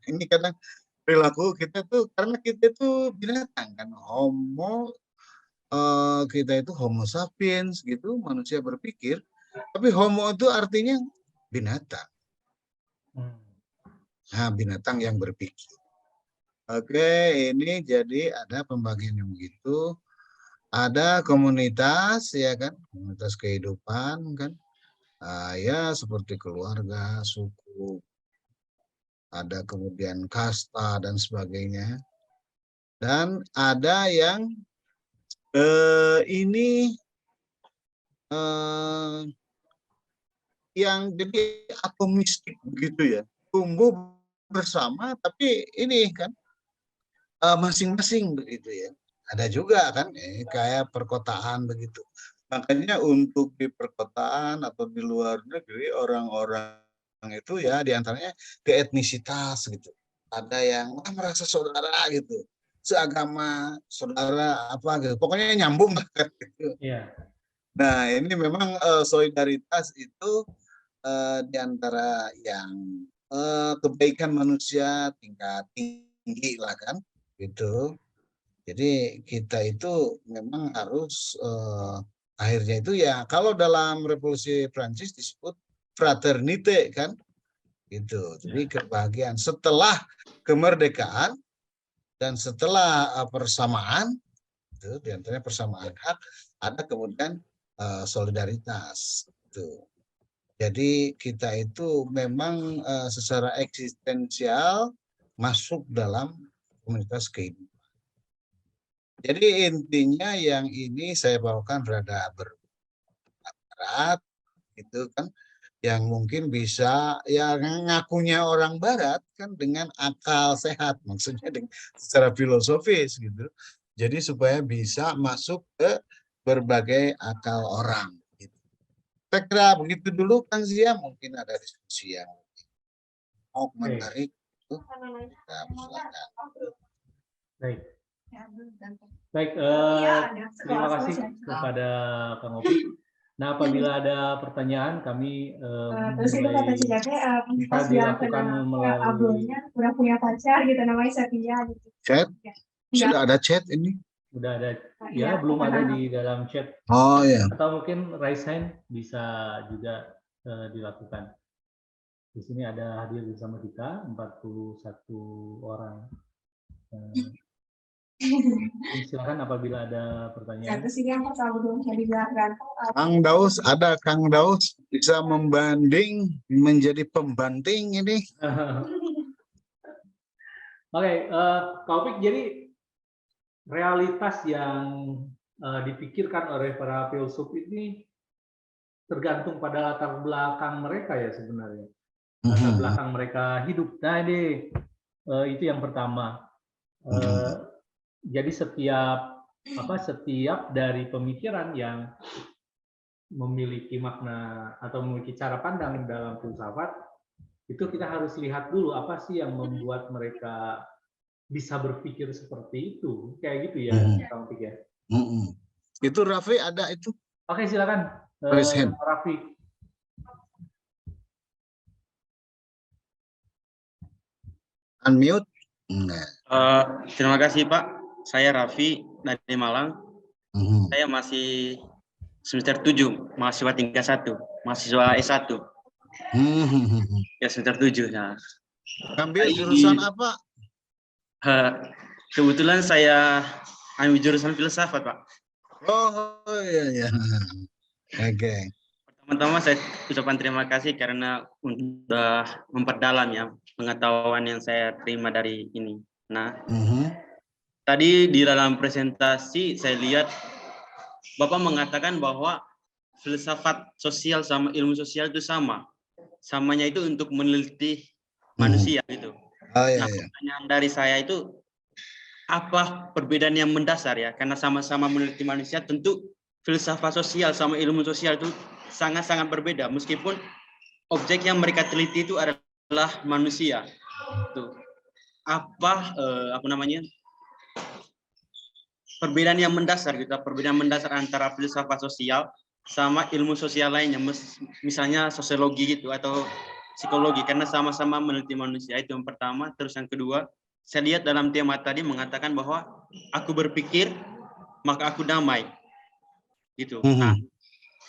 Ini kadang perilaku kita tuh karena kita tuh binatang kan, kita itu homo sapiens gitu, manusia berpikir, tapi homo itu artinya binatang. Nah, binatang yang berpikir. Oke, ini jadi ada pembagian yang begitu. Ada komunitas ya kan, komunitas kehidupan kan. Ya seperti keluarga, suku, ada kemudian kasta dan sebagainya. Dan ada yang ini yang jadi atomistik begitu ya, tumbuh bersama tapi ini kan masing-masing begitu ya. Ada juga kan kayak perkotaan begitu. Makanya untuk di perkotaan atau di luar negeri orang-orang itu ya diantaranya ke etnisitas gitu. Ada yang merasa saudara gitu, seagama, saudara apa gitu. Pokoknya nyambung kan gitu. Iya. Nah ini memang solidaritas itu di antara yang kebaikan manusia tingkat tinggi lah kan gitu. Jadi kita itu memang harus akhirnya itu ya kalau dalam revolusi Prancis disebut fraternite kan gitu. Jadi kebahagiaan setelah kemerdekaan dan setelah persamaan itu diantaranya persamaan hak ada kemudian solidaritas itu. Jadi kita itu memang secara eksistensial masuk dalam komunitas kehidupan. Jadi intinya yang ini saya bawakan rada berat gitu kan, yang mungkin bisa yang ngakunya orang barat kan dengan akal sehat, maksudnya dengan secara filosofis gitu. Jadi supaya bisa masuk ke berbagai akal orang gitu. Saya kira begitu dulu Kang Zia, mungkin ada diskusi yang mau menarik itu kita silakan. Baik. Baik, terima kasih kepada Kang Opik. Nah, apabila ada pertanyaan, kami terus itu kata si Jake, pas bilang ablonya udah punya pacar gitu, namanya Setia gitu. Chat? Sudah ada chat ini? Udah ada, Iya, ya belum ada kenal. di dalam chat. Oh ya. Atau mungkin raise hand bisa juga dilakukan. Di sini ada hadir bersama kita 41 orang. Silakan apabila ada pertanyaan. Satu sih yang selalu belum bisa dibilang ganteng. Kang Daus, ada Kang Daus bisa membanding menjadi pembanting ini. Oke, Taufik, jadi realitas yang dipikirkan oleh para filsuf ini tergantung pada latar belakang mereka ya sebenarnya. Latar belakang mereka hidup. Nah ini itu yang pertama. Jadi setiap dari pemikiran yang memiliki makna atau memiliki cara pandang dalam filsafat, itu kita harus lihat dulu apa sih yang membuat mereka bisa berpikir seperti itu, kayak gitu ya, Kang Pik ya. Itu Raffi ada itu. Oke, silakan, Raffi. Unmute. Terima kasih Pak. Saya Raffi dari Malang. Saya masih semester 7, mahasiswa tingkat 1, mahasiswa S1. Ya semester 7. Nah. Ambil jurusan apa? Kebetulan saya ambil jurusan filsafat, Pak. Oh iya. Oke. Pertama-tama saya ucapkan terima kasih karena sudah memperdalam ya pengetahuan yang saya terima dari ini. Nah, tadi di dalam presentasi saya lihat Bapak mengatakan bahwa filsafat sosial sama ilmu sosial itu sama. Samanya itu untuk meneliti manusia gitu. Nah, pertanyaan dari saya itu apa perbedaan yang mendasar ya? Karena sama-sama meneliti manusia, tentu filsafat sosial sama ilmu sosial itu sangat-sangat berbeda. Meskipun objek yang mereka teliti itu adalah manusia. Tuh. Perbedaan yang mendasar gitu, perbedaan mendasar antara filsafat sosial sama ilmu sosial lainnya, misalnya sosiologi gitu atau psikologi, karena sama-sama meneliti manusia. Itu yang pertama. Terus yang kedua, saya lihat dalam tema tadi mengatakan bahwa aku berpikir maka aku damai gitu. Nah,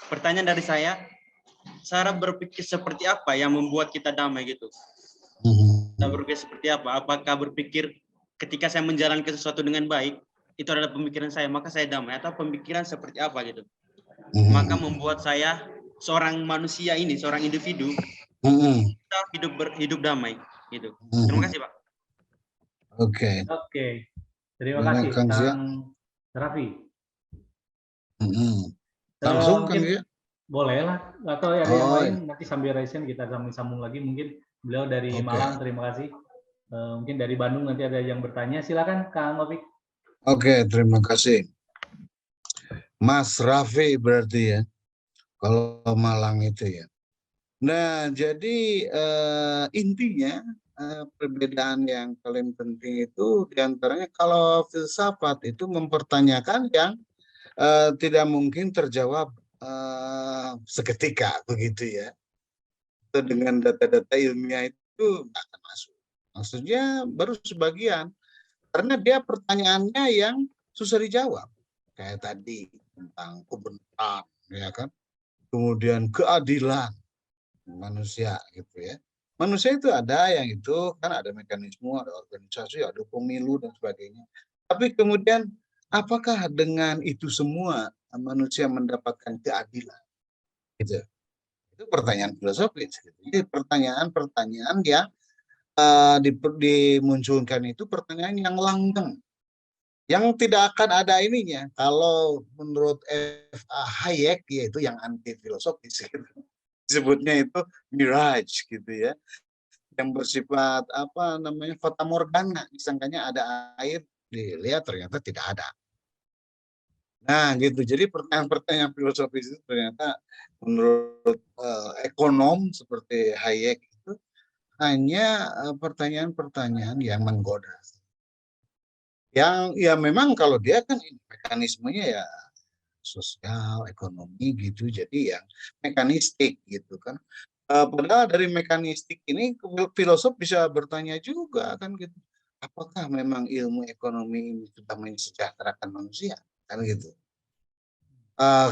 pertanyaan dari saya, cara berpikir seperti apa yang membuat kita damai gitu? Kita berpikir seperti apa? Apakah berpikir ketika saya menjalankan sesuatu dengan baik, itu adalah pemikiran saya, maka saya damai, atau pemikiran seperti apa gitu? Maka membuat saya seorang manusia ini, seorang individu, kita hidup damai gitu. Terima kasih Pak. Oke. Terima kasih Kang Raffi. Langsung Kang Zia. Boleh lah, atau ada yang lain nanti sambil raisen kita sambung lagi. Mungkin beliau dari Malang, terima kasih. Mungkin dari Bandung nanti ada yang bertanya, silakan Kang Raffi. Oke, terima kasih. Mas Raffi berarti ya, kalau Malang itu ya. Nah, jadi intinya perbedaan yang paling penting itu diantaranya kalau filsafat itu mempertanyakan yang tidak mungkin terjawab seketika begitu ya. Itu dengan data-data ilmiah itu nggak akan masuk. Maksudnya baru sebagian. Karena dia pertanyaannya yang susah dijawab. Kayak tadi tentang kebenaran, ya kan? Kemudian keadilan manusia gitu ya. Manusia itu ada yang itu kan ada mekanisme, ada organisasi, ada pemilu dan sebagainya. Tapi kemudian apakah dengan itu semua manusia mendapatkan keadilan? Gitu. Itu pertanyaan filosofis. Gitu. Jadi pertanyaan-pertanyaan yang dimunculkan itu pertanyaan yang langgeng, yang tidak akan ada ininya. Kalau menurut F.A. Hayek, yaitu yang anti filosofis, gitu. Disebutnya itu mirage gitu ya, yang bersifat apa namanya fata morgana, disangkanya ada air, dilihat ternyata tidak ada. Nah gitu, jadi pertanyaan-pertanyaan filosofis itu ternyata menurut ekonom seperti Hayek itu hanya pertanyaan-pertanyaan yang menggoda. Yang ya memang kalau dia kan mekanismenya ya sosial, ekonomi gitu, jadi yang mekanistik gitu kan. Padahal dari mekanistik ini filosof bisa bertanya juga kan gitu. apakah memang ilmu ekonomi ini sudah mensejahterakan manusia? Kan gitu.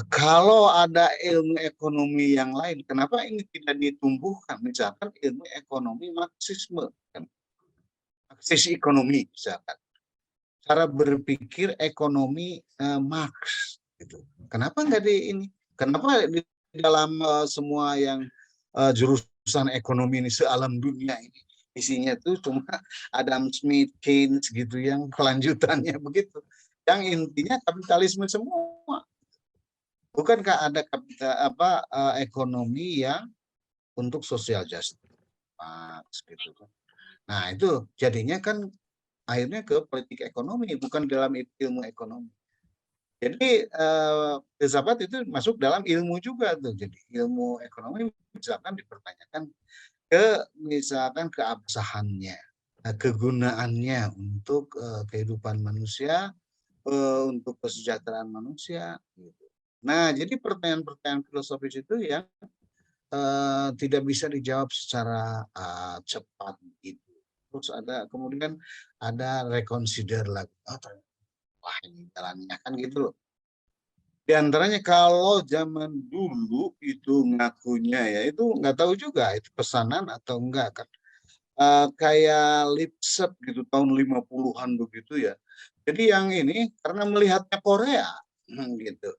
Kalau ada ilmu ekonomi yang lain, kenapa ini tidak ditumbuhkan? Misalkan ilmu ekonomi Marxisme, kan? Marxis ekonomi misalkan. Cara berpikir ekonomi Marx, gitu. Kenapa nggak di ini? Kenapa di dalam semua yang jurusan ekonomi ini sealam dunia ini isinya tuh cuma Adam Smith, Keynes gitu yang kelanjutannya begitu. Yang intinya kapitalisme semua. Bukankah ada ekonomi yang untuk social justice gitu kan? Nah itu jadinya kan akhirnya ke politik ekonomi, bukan dalam ilmu ekonomi. Jadi filsafat itu masuk dalam ilmu juga tuh. Jadi ilmu ekonomi misalkan dipertanyakan misalkan keabsahannya, kegunaannya untuk kehidupan manusia, untuk kesejahteraan manusia. Gitu. Nah, jadi pertanyaan-pertanyaan filosofis itu yang tidak bisa dijawab secara cepat gitu. Terus kemudian ada reconsider lagi. Wah ini jalannya kan gitu loh. Di antaranya kalau zaman dulu itu ngakunya ya itu nggak tahu juga itu pesanan atau enggak kan. Kayak Lipset gitu tahun 50-an begitu ya. Jadi yang ini karena melihatnya Korea gitu.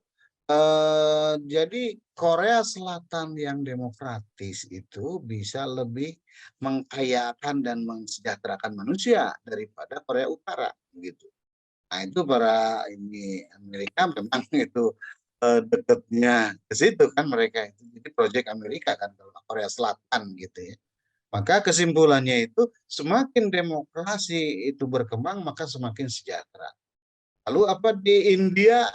Jadi Korea Selatan yang demokratis itu bisa lebih mengkayakan dan mensejahterakan manusia daripada Korea Utara gitu. Nah itu para ini Amerika memang itu dekatnya ke situ kan mereka itu. Jadi proyek Amerika kan kalau Korea Selatan gitu ya. Maka kesimpulannya itu semakin demokrasi itu berkembang maka semakin sejahtera. Lalu apa di India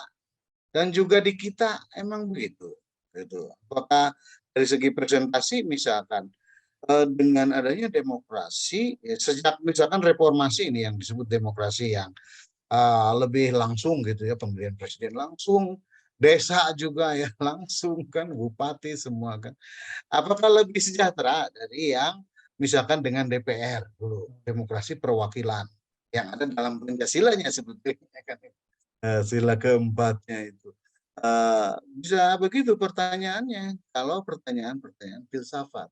dan juga di kita emang begitu. Gitu. Apakah dari segi presentasi misalkan dengan adanya demokrasi sejak misalkan reformasi ini yang disebut demokrasi yang lebih langsung gitu ya pemilihan presiden langsung, desa juga ya langsung kan bupati semua kan. Apakah lebih sejahtera dari yang misalkan dengan DPR dulu demokrasi perwakilan yang ada dalam Pancasilanya sebetulnya kan. Sila keempatnya itu. Bisa begitu pertanyaannya kalau pertanyaan-pertanyaan filsafat.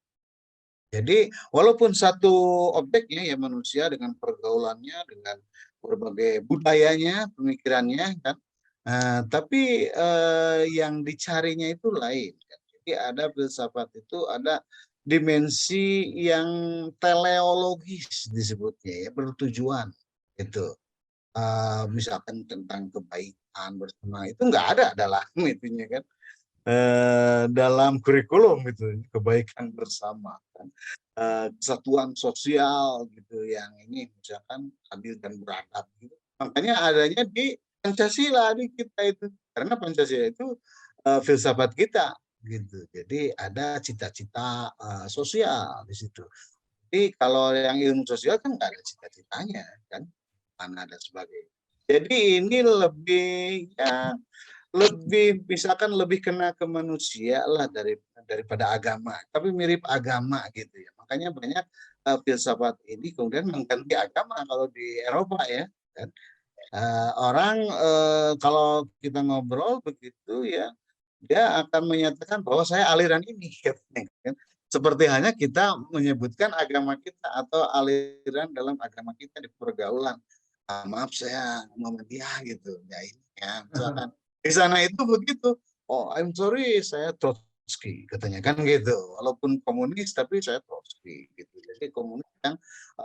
Jadi walaupun satu objeknya ya manusia dengan pergaulannya, dengan berbagai budayanya, pemikirannya kan, tapi yang dicarinya itu lain. Kan. Jadi ada filsafat itu ada dimensi yang teleologis disebutnya ya bertujuan itu. Misalkan tentang kebaikan bersama itu nggak ada dalam itunya kan dalam kurikulum gitu kebaikan bersama kan kesatuan sosial gitu yang ini misalkan adil dan beradab gitu makanya adanya di Pancasila di kita itu karena Pancasila itu filsafat kita gitu jadi ada cita-cita sosial di situ jadi kalau yang ilmu sosial kan nggak ada cita-citanya kan mana dan sebagainya. Jadi ini lebih misalkan lebih kena ke manusia lah daripada agama, tapi mirip agama gitu ya. Makanya banyak filsafat ini kemudian mengganti agama kalau di Eropa ya. Kan? Orang kalau kita ngobrol begitu ya, dia akan menyatakan bahwa saya aliran ini. Kan? Seperti hanya kita menyebutkan agama kita atau aliran dalam agama kita di pergaulan. Maaf saya Muhammadiyah gitu. Ya ini ya, misalkan di sana itu begitu. Oh, I'm sorry saya Trotsky katanya kan gitu. Walaupun komunis tapi saya Trotsky gitu. Jadi komunis yang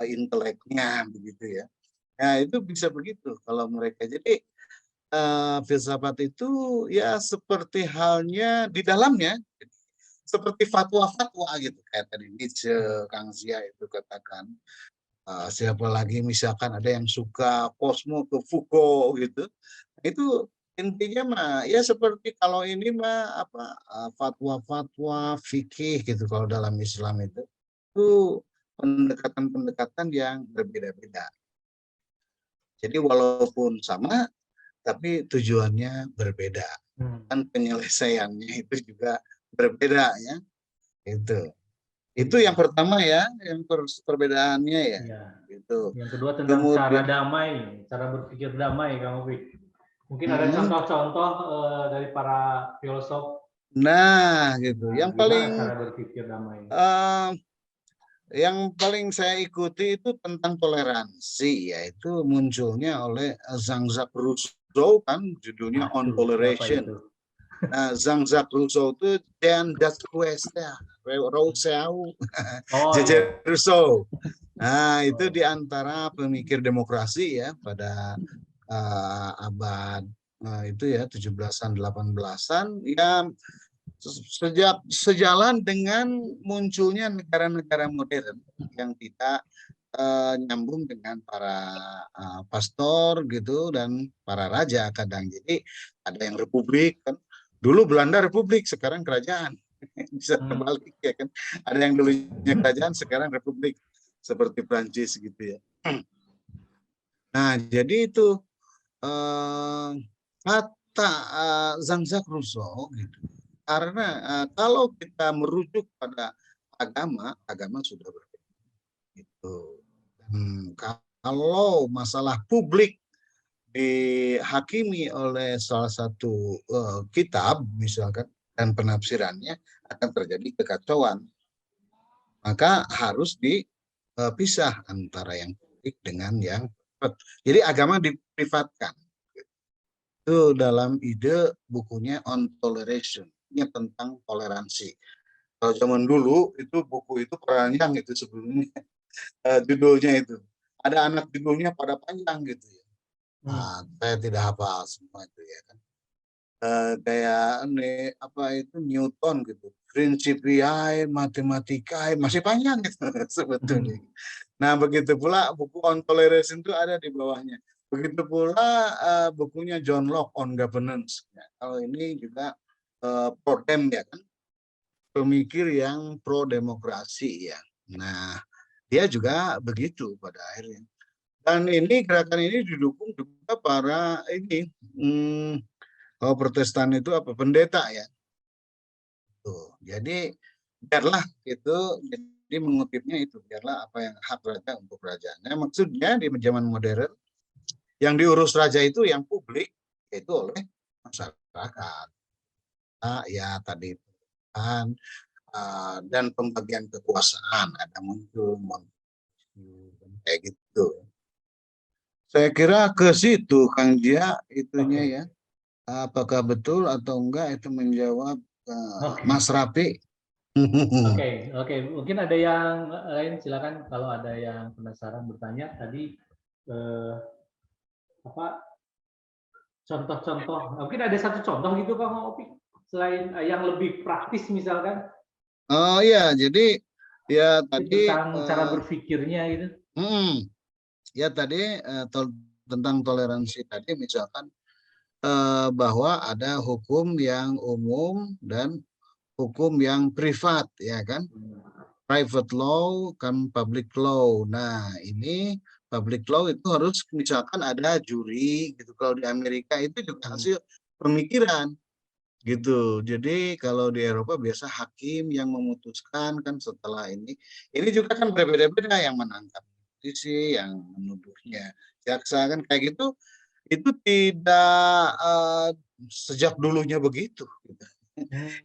inteleknya begitu ya. Ya itu bisa begitu kalau mereka. Jadi filsafat itu ya seperti halnya di dalamnya seperti fatwa-fatwa gitu kayak tadi Nietzsche, Kang Zia itu katakan siapa lagi misalkan ada yang suka Cosmo ke Foucault gitu itu intinya mah ya seperti kalau ini mah apa fatwa-fatwa fikih gitu kalau dalam Islam itu pendekatan-pendekatan yang berbeda-beda jadi walaupun sama tapi tujuannya berbeda kan penyelesaiannya itu juga berbeda ya itu Itu yang pertama ya, yang perbedaannya ya. Iya. Gitu. Yang kedua tentang cara Kemudian, damai, cara berpikir damai, Kang Opik. Mungkin ada contoh-contoh dari para filosof. nah gitu. Nah, gimana cara berpikir damai? Yang paling saya ikuti itu tentang toleransi, yaitu munculnya oleh Jean-Jacques Rousseau, kan judulnya On Aduh, siapa Toleration. itu? Nah, Jean-Jacques Rousseau itu Jean Jacques Rousseau, Oh J.J. iya. Rousseau. Nah, itu Oh. di antara pemikir demokrasi ya pada abad itu ya 17-an 18-an ya, sejak sejalan dengan munculnya negara-negara modern yang tidak nyambung dengan para pastor gitu dan para raja kadang. Jadi ada yang republik kan. Dulu Belanda republik, sekarang kerajaan. Bisa terbalik ya kan. Ada yang dulunya kerajaan, sekarang republik seperti Prancis gitu ya. Nah, jadi itu kata Jean-Jacques Rousseau gitu. Karena kalau kita merujuk pada agama, agama sudah berbeda. Gitu. Kalau masalah publik dihakimi oleh salah satu kitab misalkan dan penafsirannya, akan terjadi kekacauan. Maka harus dipisah antara yang publik dengan yang privat. Jadi agama diprivatkan. Itu dalam ide bukunya On Toleration, ini tentang toleransi. Kalau zaman dulu itu buku itu panjang itu sebelumnya judulnya itu. Ada anak judulnya pada panjang gitu ya. Saya tidak hafal semua itu ya kan. Kayak apa itu Newton gitu. Principiae Mathematicae masih panjang gitu sebetulnya. Nah, begitu pula buku On Toleration itu ada di bawahnya. Begitu pula bukunya John Locke On Governance. Ya, kalau ini juga pro-dem ya kan. Pemikir yang pro-demokrasi ya. Nah, dia juga begitu pada akhirnya. Dan ini gerakan ini didukung juga para ini kalau Protestan itu apa pendeta ya. Tuh. Jadi biarlah itu, jadi mengutipnya itu biarlah apa yang hak raja untuk raja. Nah, maksudnya di zaman modern yang diurus raja itu yang publik yaitu oleh masyarakat. Nah, ya tadi kan dan pembagian kekuasaan ada muncul kayak gitu. Saya kira ke situ Kang Jia itunya ya. Apakah betul atau enggak itu menjawab Mas Rapi? Oke. Mungkin ada yang lain, silakan kalau ada yang penasaran bertanya tadi apa contoh-contoh. Mungkin ada satu contoh gitu Kang Opik selain yang lebih praktis misalkan. Oh iya, jadi ya tadi tentang cara berpikirnya gitu. Ya tadi tentang toleransi tadi misalkan bahwa ada hukum yang umum dan hukum yang privat ya kan. Private law kan public law. Nah, ini public law itu harus misalkan ada juri gitu. Kalau di Amerika itu juga hasil pemikiran gitu. Jadi kalau di Eropa biasa hakim yang memutuskan kan setelah ini. Ini juga kan berbeda-beda yang menangkap polisi, yang menuduhnya jaksa kan kayak gitu. Itu tidak sejak dulunya begitu. Gitu.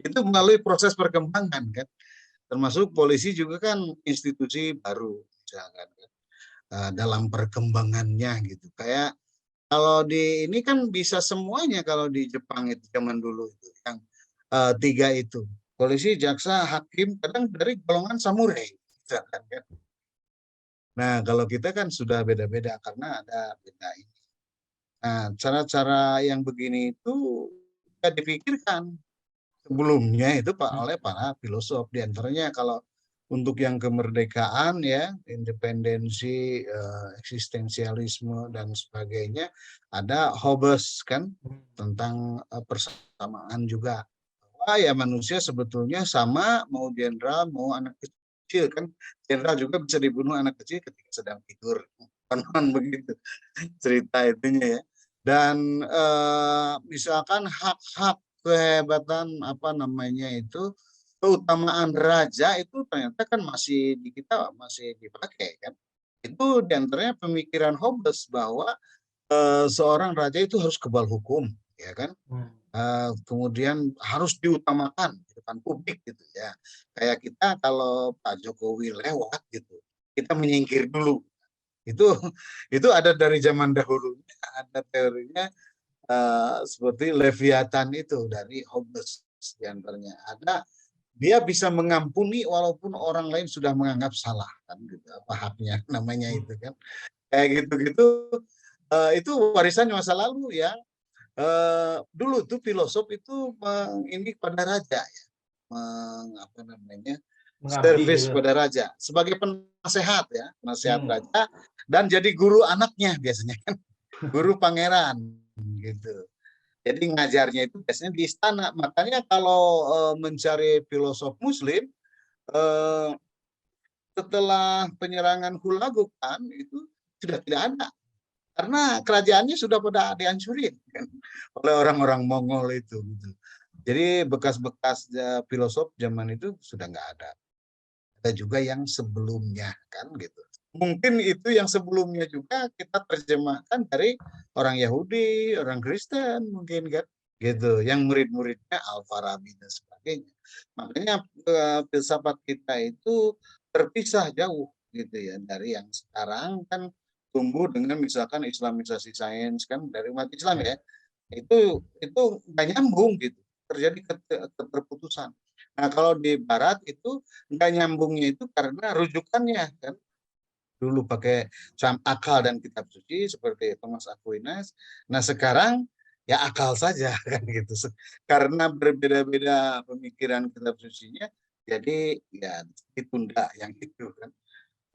Itu melalui proses perkembangan kan. Termasuk polisi juga kan institusi baru misalkan kan. Dalam perkembangannya gitu. Kayak kalau di ini kan bisa semuanya kalau di Jepang itu zaman dulu itu yang tiga itu polisi, jaksa, hakim kadang dari golongan samurai. Misalkan, kan. Nah kalau kita kan sudah beda-beda karena ada beda ini. Nah cara-cara yang begini itu kita dipikirkan sebelumnya itu oleh para filosof, diantaranya kalau untuk yang kemerdekaan ya, independensi, eksistensialisme dan sebagainya, ada Hobbes kan tentang persamaan juga. Wah ya manusia sebetulnya sama mau jenderal mau anak kecil kan, jenderal juga bisa dibunuh anak kecil ketika sedang tidur, kan begitu cerita itunya ya. Dan misalkan hak-hak kehebatan apa namanya itu keutamaan raja itu ternyata kan masih di kita masih dipakai kan. Itu diantaranya pemikiran Hobbes bahwa seorang raja itu harus kebal hukum, ya kan? Kemudian harus diutamakan di depan publik gitu ya. Kayak kita kalau Pak Jokowi lewat gitu, kita menyingkir dulu. Itu ada dari zaman dahulu, ada teorinya seperti Leviathan itu dari Hobbes diantaranya. Dia bisa mengampuni walaupun orang lain sudah menganggap salah kan gitu, apa haknya namanya itu kan. Kayak gitu-gitu itu warisan masa lalu ya. Dulu tuh filosof itu ini pada raja ya, apa namanya, Mengabdi servis gitu. pada raja sebagai penasehat ya, penasehat raja, dan jadi guru anaknya biasanya kan, guru pangeran gitu. Jadi ngajarnya itu biasanya di istana. Makanya kalau mencari filosof Muslim setelah penyerangan Hulagukan itu sudah tidak ada. Karena kerajaannya sudah pada dihancurin kan, oleh orang-orang Mongol itu. Gitu. Jadi bekas-bekas filosof zaman itu sudah nggak ada. Ada juga yang sebelumnya kan gitu. Mungkin itu yang sebelumnya juga kita terjemahkan dari orang Yahudi, orang Kristen mungkin kan gitu. Yang murid-muridnya Al-Farabi dan sebagainya. Makanya filsafat kita itu terpisah jauh gitu ya dari yang sekarang kan tumbuh dengan misalkan Islamisasi sains kan dari umat Islam ya, itu nggak nyambung gitu, terjadi keterputusan. Nah kalau di Barat itu nggak nyambungnya itu karena rujukannya kan dulu pakai akal dan kitab suci seperti Thomas Aquinas. Nah sekarang ya akal saja kan gitu, karena berbeda-beda pemikiran kitab sucinya, jadi ya ditunda yang itu kan.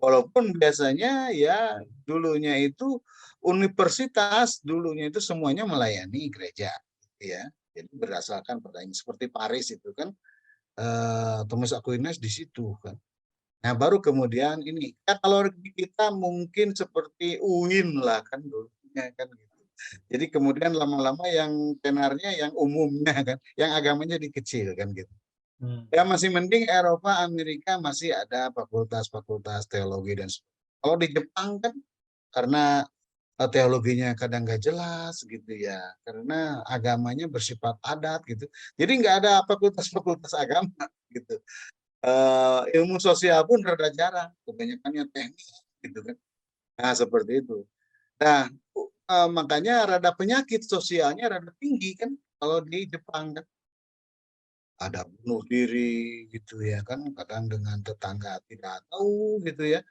Walaupun biasanya ya dulunya itu universitas, dulunya itu semuanya melayani gereja, gitu ya. Jadi berdasarkan pada ini seperti Paris itu kan, Thomas Aquinas di situ kan. Nah baru kemudian ini, ya kalau di kita mungkin seperti UIN lah kan dulunya kan gitu. Jadi kemudian lama-lama yang tenarnya yang umumnya kan, yang agamanya dikecil kan gitu. Ya masih mending Eropa, Amerika masih ada fakultas-fakultas teologi dan kalau di Jepang kan karena teologinya kadang nggak jelas gitu ya, karena agamanya bersifat adat gitu. Jadi nggak ada fakultas-fakultas agama gitu. Ilmu sosial pun rada jarang, kebanyakannya teknik gitu kan. Nah seperti itu. Nah makanya rada penyakit sosialnya rada tinggi kan kalau di Jepang kan. Ada bunuh diri gitu ya kan, kadang dengan tetangga tidak tahu gitu ya.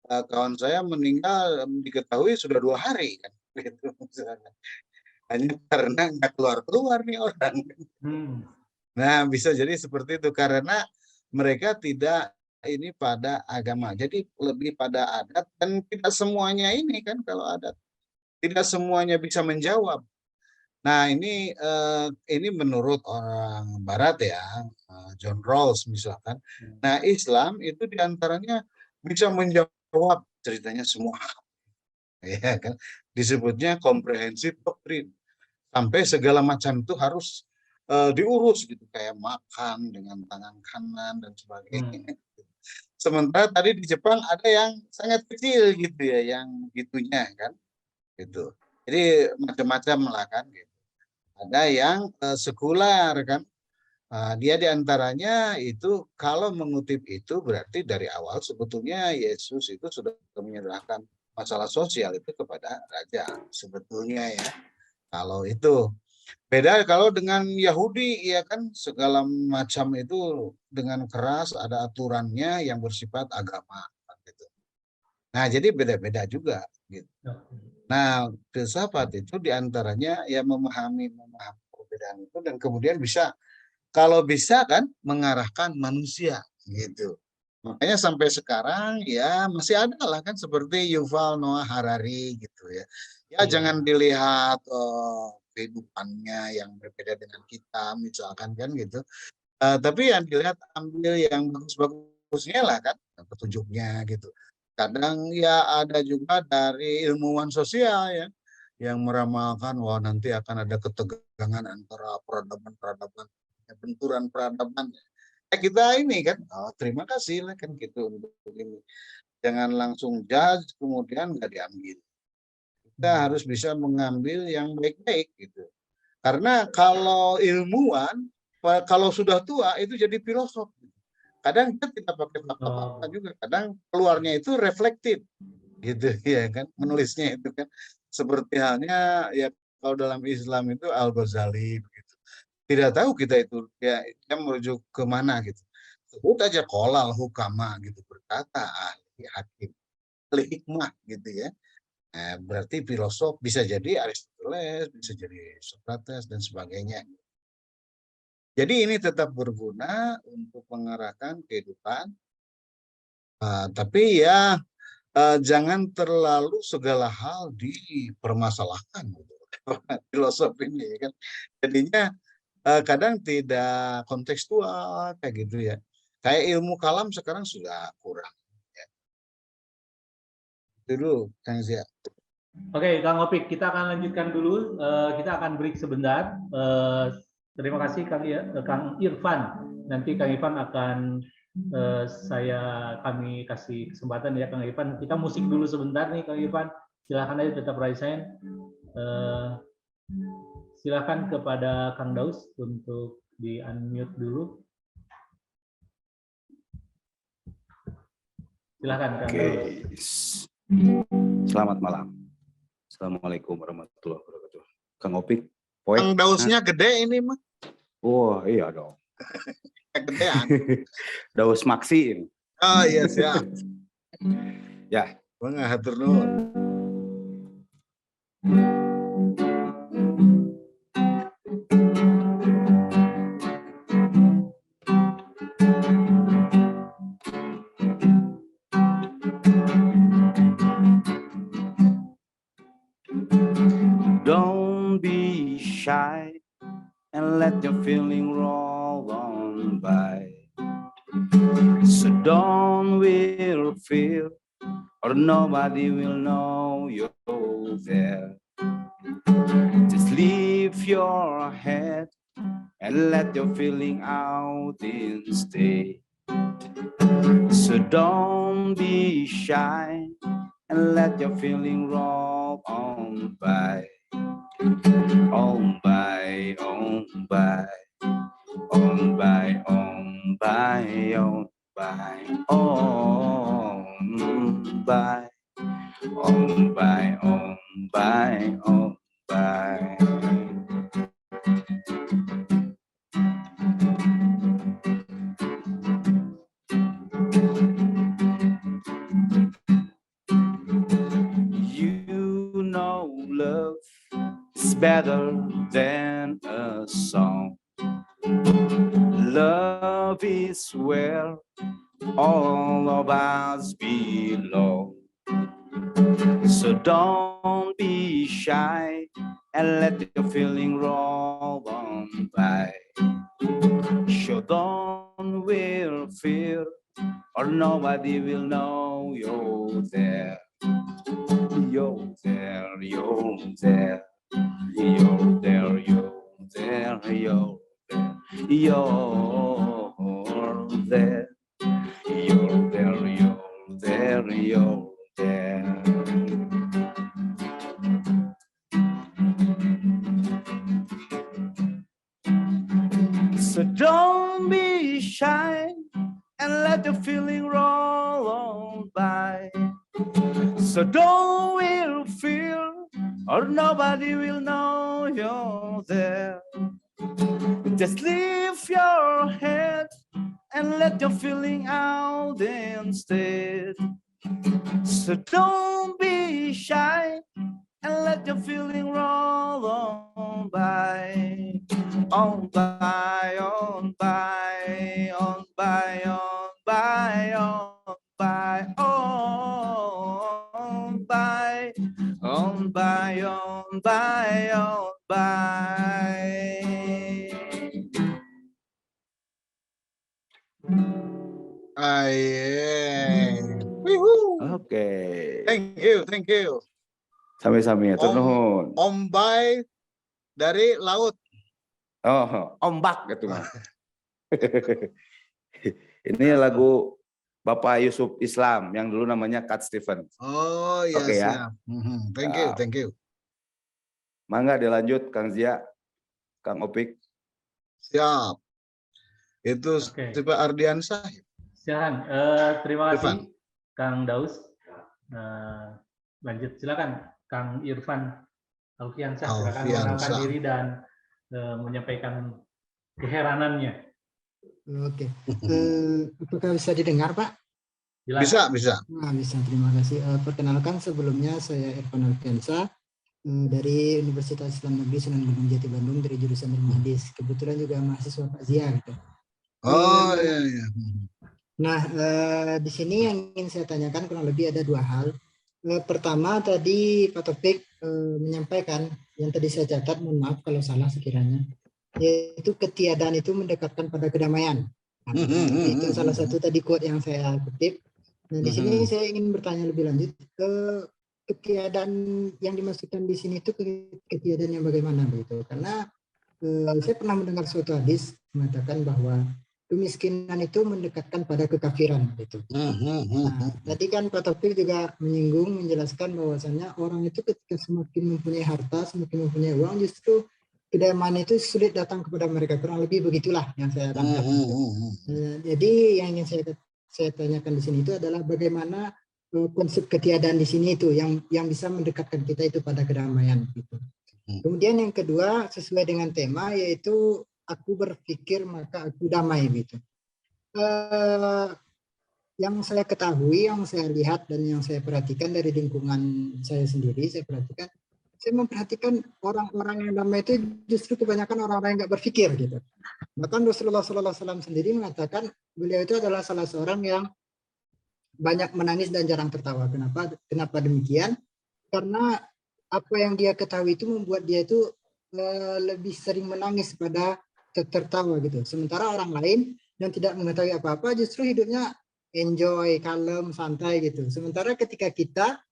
Kawan saya meninggal diketahui sudah 2 hari kan gitu misalnya. Hanya karena nggak keluar nih orang. Nah bisa jadi seperti itu karena mereka tidak ini pada agama, jadi lebih pada adat dan tidak semuanya ini kan kalau adat tidak semuanya bisa menjawab. Nah ini menurut orang Barat ya, John Rawls misalkan. Nah Islam itu diantaranya bisa menjawab ceritanya semua, ya kan? Disebutnya komprehensif doktrin. Sampai segala macam itu harus diurus gitu, kayak makan dengan tangan kanan dan sebagainya. Sementara tadi di Jepang ada yang sangat kecil gitu ya, yang gitunya kan, gitu. Jadi macam-macam lah kan, gitu. Ada yang sekular kan, dia diantaranya itu kalau mengutip itu berarti dari awal sebetulnya Yesus itu sudah menyerahkan masalah sosial itu kepada raja sebetulnya ya. Kalau itu beda kalau dengan Yahudi ya kan segala macam itu dengan keras ada aturannya yang bersifat agama gitu. Nah jadi beda-beda juga gitu. Nah filsafat itu diantaranya ya memahami perbedaan itu dan kemudian bisa kalau bisa kan mengarahkan manusia gitu. Makanya sampai sekarang ya masih ada lah kan seperti Yuval Noah Harari gitu ya. Ya jangan dilihat kehidupannya yang berbeda dengan kita misalkan kan gitu. Tapi yang dilihat ambil yang bagus-bagusnya lah kan petunjuknya gitu. Kadang ya ada juga dari ilmuwan sosial ya yang meramalkan wah nanti akan ada ketegangan antara peradaban-peradaban, benturan peradaban Kita ini kan, oh terima kasih lah kan gitu untuk ini. Jangan langsung judge kemudian nggak diambil. Kita harus bisa mengambil yang baik-baik gitu. Karena kalau ilmuwan, kalau sudah tua itu jadi filosof. Kadang kita tidak pakai fakta-fakta juga. Kadang keluarnya itu reflektif, gitu ya kan, menulisnya itu kan. Seperti halnya ya kalau dalam Islam itu Al-Ghazali begitu. Tidak tahu kita itu ya dia merujuk ke mana gitu. Sebut aja qolal hukama gitu, berkata ahli hakim, ahli hikmah gitu ya. Berarti filosof bisa jadi Aristoteles, bisa jadi Socrates dan sebagainya. Jadi ini tetap berguna untuk mengarahkan kehidupan, tapi ya jangan terlalu segala hal dipermasalahkan gitu. Filosof ini kan jadinya kadang tidak kontekstual kayak gitu ya. Kayak ilmu kalam sekarang sudah kurang. Ya. Itu dulu, Kang Zia. Oke, Kang Opik, kita akan lanjutkan dulu. Kita akan break sebentar. Terima kasih Kang Irfan. Nanti Kang Irfan akan kami kasih kesempatan ya Kang Irfan. Kita musik dulu sebentar nih Kang Irfan. Silakan aja tetap raise hand. Silakan kepada Kang Daus untuk di unmute dulu. Silakan Kang Daus. Selamat malam. Assalamualaikum warahmatullahi wabarakatuh. Kang Opik, poek. Kang Dausnya gede ini mah. Wah, iya dong. Kegedean. Daus Maksi ini. Oh iya siap. Ya. Bang hatur nuhun. Don't be shy and let your feeling roll on by. So don't will feel or nobody will know you're there. Just leave your head and let your feeling out instead. So don't be shy and let your feeling roll on by. On by, on by, on by, on by, on by, on by, on by, on by, on by. You know love is better than a song. Love is where all of us belong. So don't be shy and let your feeling roll on by. So don't will fear or nobody will know you're there. You're there, you're there. You're there, you're there, you're there, you're there, you're there, you're there, you're there. So don't be shy and let the feeling roll on by. So don't will feel or nobody will know you're there. Just lift your head and let your feeling out instead. So don't be shy and let your feeling roll on by. On by, on by, on by, on by, on by, on by, on by, on by, on by. Oke. Thank you, thank you. Sami-sami ya, turun. Ombay dari laut. Oh, ombak gitu mah. Ini lagu Bapak Yusuf Islam yang dulu namanya Cat Stevens. Oh ya, Oke ya. siap. Thank you, thank you. Mangga dilanjut Kang Zia, Kang Opik. Siap. Itu Oke. tipe Ardiansah. Silakan. Terima Irfan. kasih Kang Daus. Lanjut silakan Kang Irfan Alfiansyah, silakan mengenalkan Alfiansyah. diri dan menyampaikan keheranannya. Oke. Apakah bisa didengar, Pak? Silakan. Bisa, bisa. Nah, bisa. Terima kasih. Perkenalkan, sebelumnya saya Irfan Alfiansyah dari Universitas Islam Negeri Sunan Gunung Jati Bandung dari jurusan Ilmu Hadis. Kebetulan juga mahasiswa Pak Zia. Gitu. Oh iya, iya. Nah, di sini yang ingin saya tanyakan kurang lebih ada dua hal. Pertama tadi Pak Taufik menyampaikan yang tadi saya catat, mohon maaf kalau salah sekiranya, yaitu ketiadaan itu mendekatkan pada kedamaian. Nah, itu salah satu tadi quote yang saya kutip. Nah, di sini saya ingin bertanya lebih lanjut ke ketiadaan yang dimaksudkan di sini itu ketiadaan yang bagaimana begitu? Karena saya pernah mendengar suatu hadis mengatakan bahwa kemiskinan itu mendekatkan pada kekafiran gitu. Nah, tadi kan Pak Taufik juga menyinggung, menjelaskan bahwasannya orang itu ketika semakin mempunyai harta, semakin mempunyai uang, justru kedamaian itu sulit datang kepada mereka. Kurang lebih begitulah yang saya tangkap. Jadi yang ingin saya tanyakan di sini itu adalah bagaimana konsep ketiadaan di sini itu yang bisa mendekatkan kita itu pada kedamaian gitu. Kemudian yang kedua sesuai dengan tema yaitu aku berpikir maka aku damai gitu. Yang saya ketahui, yang saya lihat dan yang saya perhatikan dari lingkungan saya sendiri, saya memperhatikan orang-orang yang damai itu justru kebanyakan orang-orang yang nggak berpikir gitu. Bahkan Rasulullah SAW sendiri mengatakan beliau itu adalah salah seorang yang banyak menangis dan jarang tertawa. Kenapa demikian? Karena apa yang dia ketahui itu membuat dia itu lebih sering menangis pada tertawa gitu. Sementara orang lain yang tidak mengetahui apa-apa justru hidupnya enjoy, kalem, santai gitu. Sementara ketika kita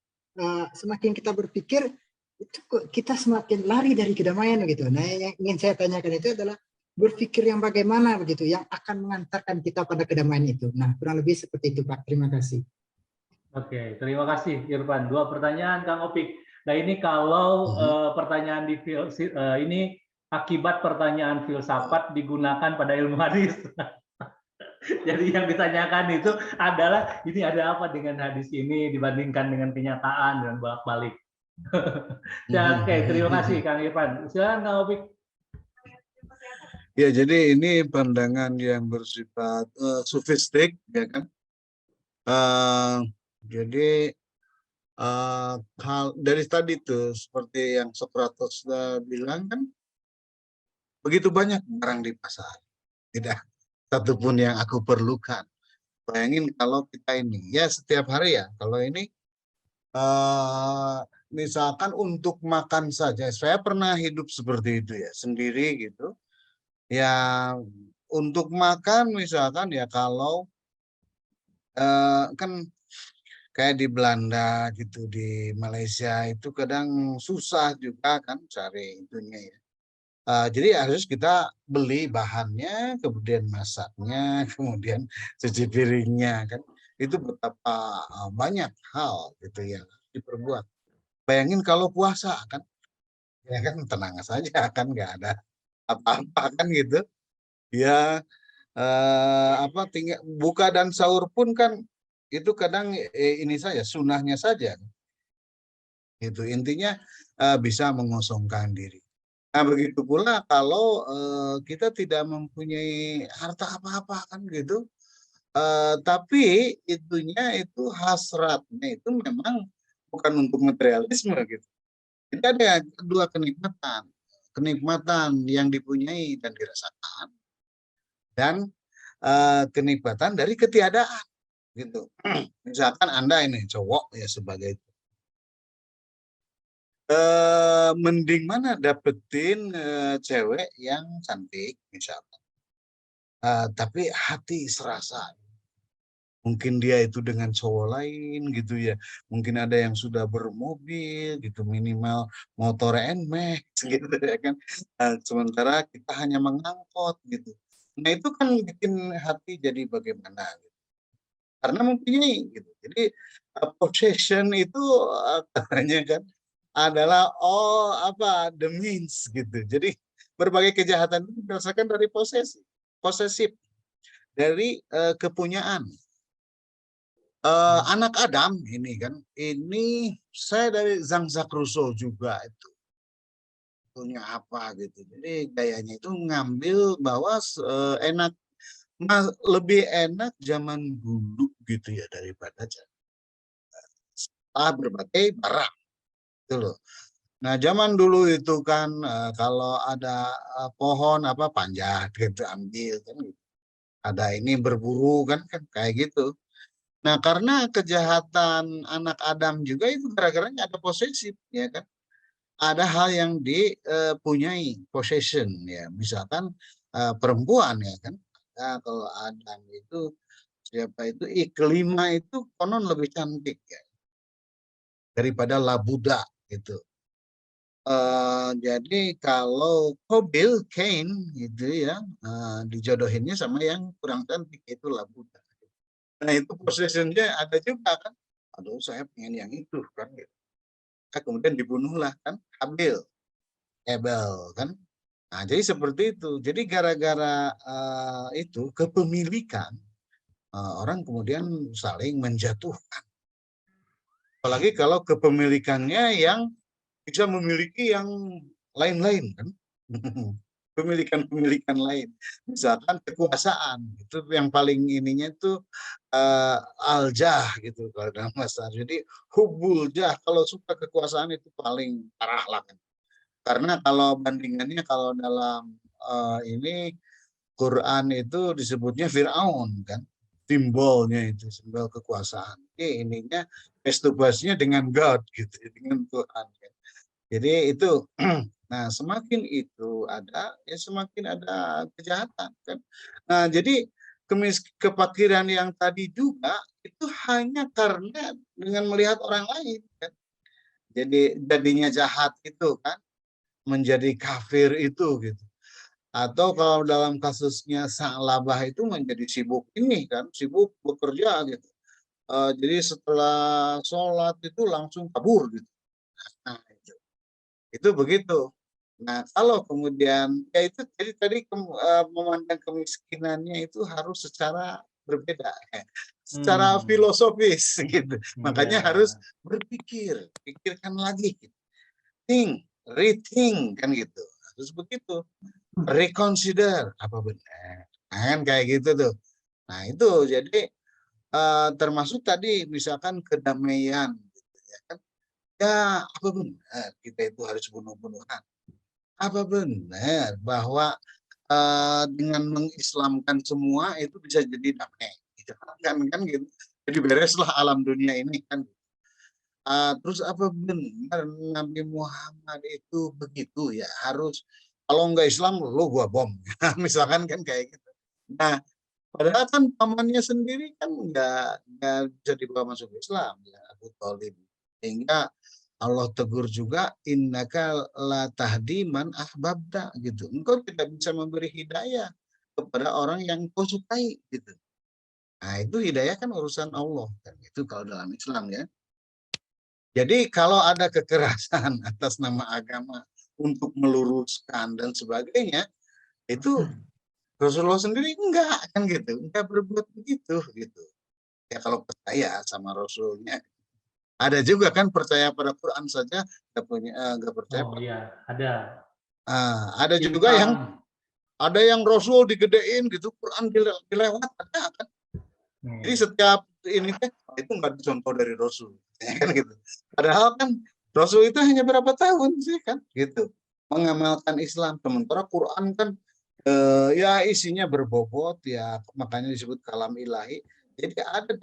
semakin kita berpikir itu kita semakin lari dari kedamaian gitu. Nah, yang ingin saya tanyakan itu adalah berpikir yang bagaimana begitu yang akan mengantarkan kita pada kedamaian itu. Nah, kurang lebih seperti itu Pak. Terima kasih. Oke, terima kasih Irfan. Dua pertanyaan Kang Opik. Nah, ini kalau pertanyaan ini akibat pertanyaan filsafat digunakan pada ilmu hadis. Jadi yang ditanyakan itu adalah ini ada apa dengan hadis ini dibandingkan dengan kenyataan dan bolak-balik. Ya, oke, terima kasih Kang Irfan. Silakan Kang Opik. Ya, jadi ini pandangan yang bersifat sofistik, ya kan? Jadi dari tadi tuh seperti yang Socrates bilang kan, begitu banyak barang di pasar, tidak satupun yang aku perlukan. Bayangin kalau kita ini, ya setiap hari ya, kalau ini misalkan untuk makan saja, saya pernah hidup seperti itu ya, sendiri gitu. Ya untuk makan misalkan ya kalau kan kayak di Belanda gitu, di Malaysia itu kadang susah juga kan cari itunya ya. Jadi harus kita beli bahannya, kemudian masaknya, kemudian cuci piringnya kan. Itu betapa banyak hal gitu yang diperbuat. Bayangin kalau puasa kan, ya kan tenang saja kan nggak ada apa-apa kan gitu. Ya tinggal buka dan sahur pun kan itu kadang ini saja sunahnya saja. Itu intinya bisa mengosongkan diri. Nah, begitu pula kalau kita tidak mempunyai harta apa-apa kan gitu, tapi itunya itu hasratnya itu memang bukan untuk materialisme gitu. Kita ada dua kenikmatan yang dipunyai dan dirasakan, dan kenikmatan dari ketiadaan gitu. Misalkan Anda ini cowok ya sebagai mending mana dapetin cewek yang cantik misalkan, tapi hati serasa mungkin dia itu dengan cowok lain gitu ya, mungkin ada yang sudah bermobil gitu, minimal motor NMAX gitu ya kan, sementara kita hanya mengangkut gitu. Nah itu kan bikin hati jadi bagaimana gitu. Karena mempunyai gitu. Jadi possession itu katanya kan adalah the means gitu. Jadi berbagai kejahatan itu berdasarkan dari posesif dari kepunyaan. Anak Adam ini kan, ini saya dari Jean-Jacques Rousseau juga itu punya apa gitu. Jadi gayanya itu ngambil bahwa lebih enak zaman dulu gitu ya daripada berbagai barang gitu loh. Nah zaman dulu itu kan kalau ada pohon apa panjat gitu ambil kan gitu. Ada ini berburu kan kayak gitu. Nah karena kejahatan anak Adam juga itu gara-garanya ada posesif ya kan. Ada hal yang dipunyai possession ya misalkan perempuan ya kan. Nah, kalau Adam itu siapa itu kelima itu konon lebih cantik ya daripada Labuda gitu. Jadi kalau Kobil Cain gitu ya dijodohinnya sama yang kurang cantik itu Labuda. Nah itu possessionnya ada juga kan. Aduh saya pengen yang itu kan. Gitu. Kemudian dibunuhlah kan Abel kan. Nah jadi seperti itu. Jadi gara-gara itu kepemilikan orang kemudian saling menjatuhkan. Apalagi kalau kepemilikannya yang bisa memiliki yang lain-lain kan. Pemilikan-pemilikan lain. Misalkan kekuasaan. Itu yang paling ininya itu aljah gitu kalau dalam bahasa. Jadi hubul jah. Kalau suka kekuasaan itu paling parah lah kan. Karena kalau bandingannya kalau dalam ini Quran itu disebutnya Fir'aun kan. Simbolnya itu, simbol kekuasaan. Jadi ininya face-to-face-nya dengan God gitu, dengan Tuhan. Kan. Jadi itu, nah semakin itu ada, ya semakin ada kejahatan. Kan. Nah jadi kepakiran yang tadi juga itu hanya karena dengan melihat orang lain. Kan. Jadi jadinya jahat itu kan, menjadi kafir itu gitu. Atau kalau dalam kasusnya sang labah itu menjadi sibuk ini kan, sibuk bekerja gitu. Jadi setelah sholat itu langsung kabur gitu. Nah, itu begitu. Nah, kalau kemudian ya itu jadi tadi memandang kemiskinannya itu harus secara berbeda, secara filosofis gitu. Makanya harus berpikir, pikirkan lagi, gitu. Think, rethink kan gitu. Harus begitu. Reconsider apa benar, kan kayak gitu tuh. Nah itu jadi termasuk tadi misalkan kedamaian, gitu ya kan. Ya apa benar kita itu harus bunuh-bunuhan? Apa benar bahwa dengan mengislamkan semua itu bisa jadi damai? Gitu kan gitu. Jadi bereslah alam dunia ini kan. Terus apa benar Nabi Muhammad itu begitu ya harus kalau nggak Islam lo gua bom misalkan kan kayak gitu. Nah padahal kan pamannya sendiri kan nggak bisa dibawa masuk Islam ya Abu Thalib sehingga Allah tegur juga innaka la tahdi man ahbabta gitu. Engkau tidak bisa memberi hidayah kepada orang yang kau sukai gitu. Nah itu hidayah kan urusan Allah kan itu kalau dalam Islam ya. Jadi kalau ada kekerasan atas nama agama untuk meluruskan dan sebagainya, itu Rasulullah sendiri enggak kan gitu, enggak berbuat begitu gitu. Ya kalau percaya sama Rasulnya, ada juga kan percaya pada Quran saja enggak percaya. Oh iya, ada. Ada juga yang ada yang Rasul digedein gitu, Quran dilewat ada kan. Jadi setiap ini itu enggak dicontoh dari Rasul, ya kan gitu. Padahal kan Rasul itu hanya berapa tahun sih kan, gitu, mengamalkan Islam. Sementara Quran kan ya isinya berbobot ya, makanya disebut kalam ilahi. Jadi ada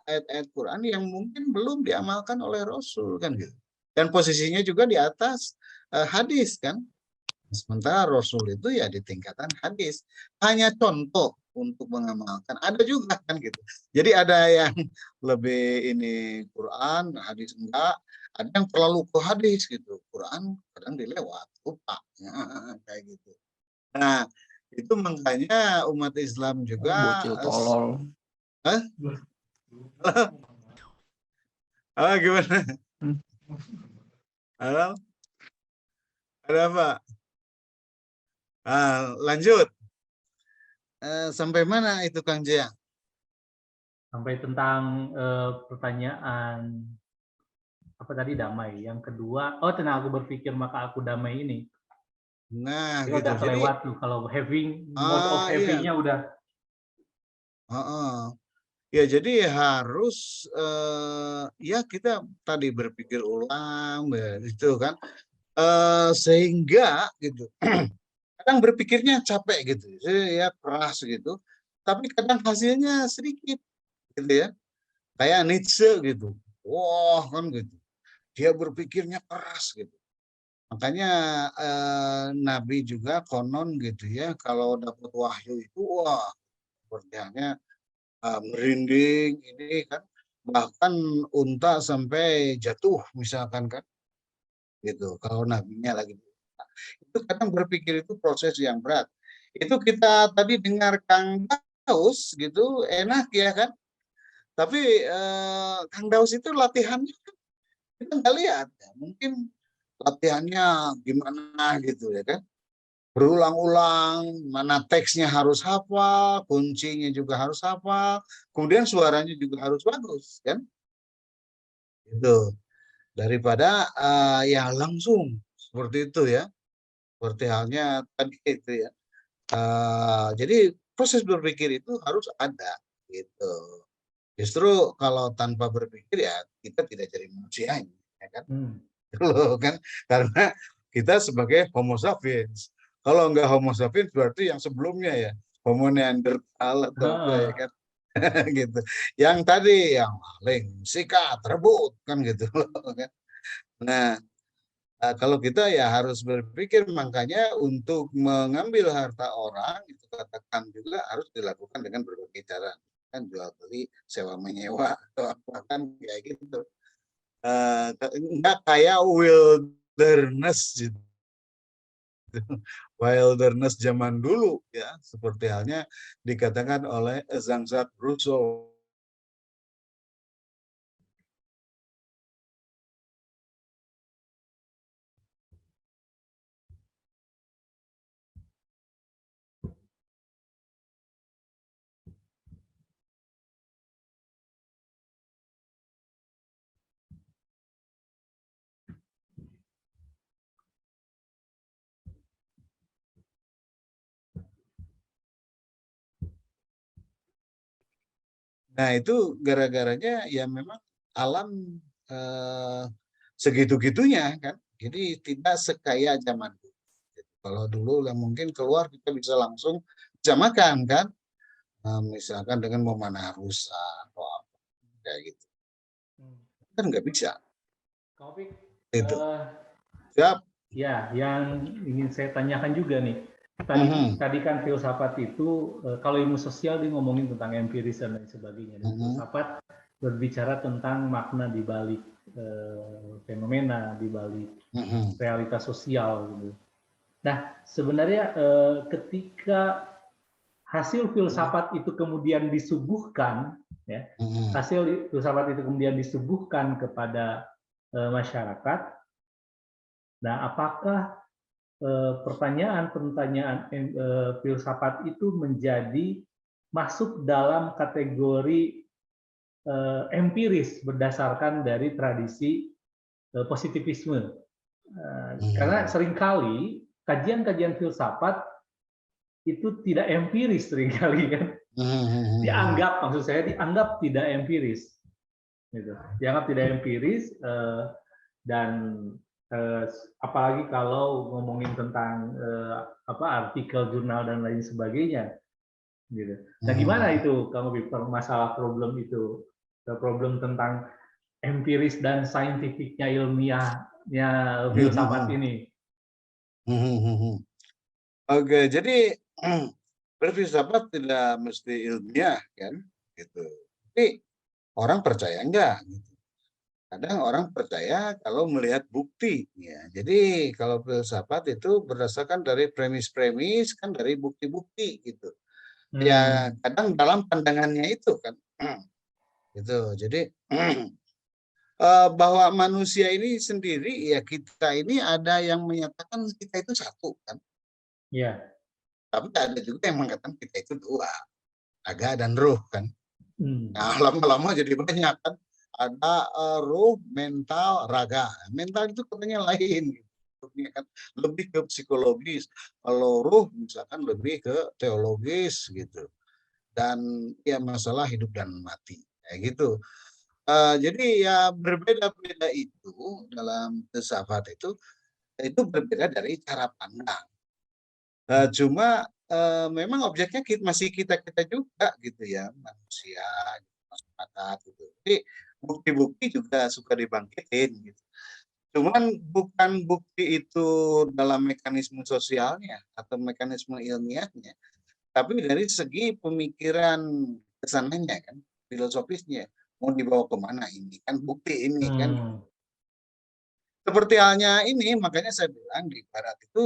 ayat-ayat Quran yang mungkin belum diamalkan oleh Rasul kan gitu. Dan posisinya juga di atas hadis kan. Sementara Rasul itu ya di tingkatan hadis. Hanya contoh untuk mengamalkan. Ada juga kan gitu. Jadi ada yang lebih ini Quran, hadis enggak. Ada yang terlalu ke hadis gitu. Quran kadang dilewat, lupa. Ya, kayak gitu. Nah, Itu makanya umat Islam juga Bocil tolol. Hah? Halo, gimana? Hmm. Halo? Ada apa? Lanjut. Sampai mana itu Kang Jia? Sampai tentang pertanyaan apa tadi, damai. Yang kedua, tenang, aku berpikir maka aku damai ini. Nah, Itu gitu. udah Jadi, kelewat tuh. Kalau mode of iya. having-nya udah. Ya, jadi harus ya kita tadi berpikir ulang, itu kan, sehingga gitu. Kadang berpikirnya capek gitu, ya keras gitu. Tapi kadang hasilnya sedikit, gitu ya. Kayak Nietzsche gitu. Wah, kan gitu. Dia berpikirnya keras gitu. Makanya Nabi juga konon gitu ya, kalau dapat wahyu itu wah, sepertinya merinding ini kan, bahkan unta sampai jatuh misalkan kan, gitu. Kalau nabinya lagi, itu kadang berpikir itu proses yang berat. Itu kita tadi dengar Kang Daus gitu, enak ya kan. Tapi Kang Daus itu latihannya kita nggak lihat, ya. Mungkin latihannya gimana gitu ya kan, berulang-ulang, mana teksnya harus hafal, kuncinya juga harus hafal, kemudian suaranya juga harus bagus kan, itu daripada ya langsung seperti itu ya, seperti halnya tadi itu ya. Jadi proses berpikir itu harus ada gitu. Justru kalau tanpa berpikir ya kita tidak jadi manusia, ya kan? Loh, kan, karena kita sebagai Homo sapiens. Kalau enggak Homo sapiens berarti yang sebelumnya ya, Homo neanderthal atau apa ya kan. Gitu. Yang tadi yang maling, sikat, rebut kan gitu loh kan. Nah, kalau kita ya harus berpikir, makanya untuk mengambil harta orang itu katakan juga harus dilakukan dengan berbagai cara. Kan jual beli, sewa menyewa atau apa kan kayak gitu. Enggak kayak wilderness gitu. Wilderness zaman dulu ya, seperti halnya dikatakan oleh Jean-Jacques Rousseau. Nah, itu gara-garanya ya memang alam segitu-gitunya kan. Jadi tidak sekaya zaman dulu. Kalau dulu yang mungkin keluar kita bisa langsung bisa makan kan. Misalkan dengan memanah rusa atau apa kayak gitu. Kan nggak bisa. Itu. Siap. Ya, yang ingin saya tanyakan juga nih. Tadi kan filsafat itu, kalau ilmu sosial dia ngomongin tentang empiris dan lain sebagainya. Dan filsafat berbicara tentang makna di balik fenomena, di balik realitas sosial gitu. Nah, sebenarnya ketika hasil filsafat itu kemudian disuguhkan, ya, hasil filsafat itu kemudian disuguhkan kepada masyarakat. Nah, apakah pertanyaan-pertanyaan filsafat itu menjadi masuk dalam kategori empiris berdasarkan dari tradisi positivisme? Karena seringkali kajian-kajian filsafat itu tidak empiris seringkali kan, dianggap, maksud saya dianggap tidak empiris, gitu. Dianggap tidak empiris dan apalagi kalau ngomongin tentang artikel jurnal dan lain sebagainya, gitu. Nah, gimana itu kamu masalah problem itu, problem tentang empiris dan saintifiknya, ilmiahnya filsafat ini? Oke, jadi berfilsafat tidak mesti ilmiah kan, gitu. Tapi orang percaya enggak? Gitu. Kadang orang percaya kalau melihat bukti, ya. Jadi kalau filsafat itu berdasarkan dari premis-premis, kan dari bukti-bukti gitu. Ya kadang dalam pandangannya itu kan, gitu. Jadi bahwa manusia ini sendiri, ya kita ini ada yang menyatakan kita itu satu kan, Ya. tapi ada juga yang mengatakan kita itu dua, raga dan ruh kan. Hmm. Nah lama-lama jadi banyak kan. Ada ruh, mental, raga. Mental itu katanya lain, kan lebih ke psikologis. Kalau ruh misalkan lebih ke teologis gitu. Dan ya masalah hidup dan mati, kayak gitu. Jadi ya berbeda-beda itu dalam filsafat itu berbeda dari cara pandang. Cuma memang objeknya masih kita juga gitu ya, manusia, masyarakat gitu. Jadi bukti-bukti juga suka dibangkitin gitu. Cuman bukan bukti itu dalam mekanisme sosialnya atau mekanisme ilmiahnya, tapi dari segi pemikiran kesananya kan, filosofisnya mau dibawa kemana ini kan bukti ini kan. Seperti halnya ini, makanya saya bilang di Barat itu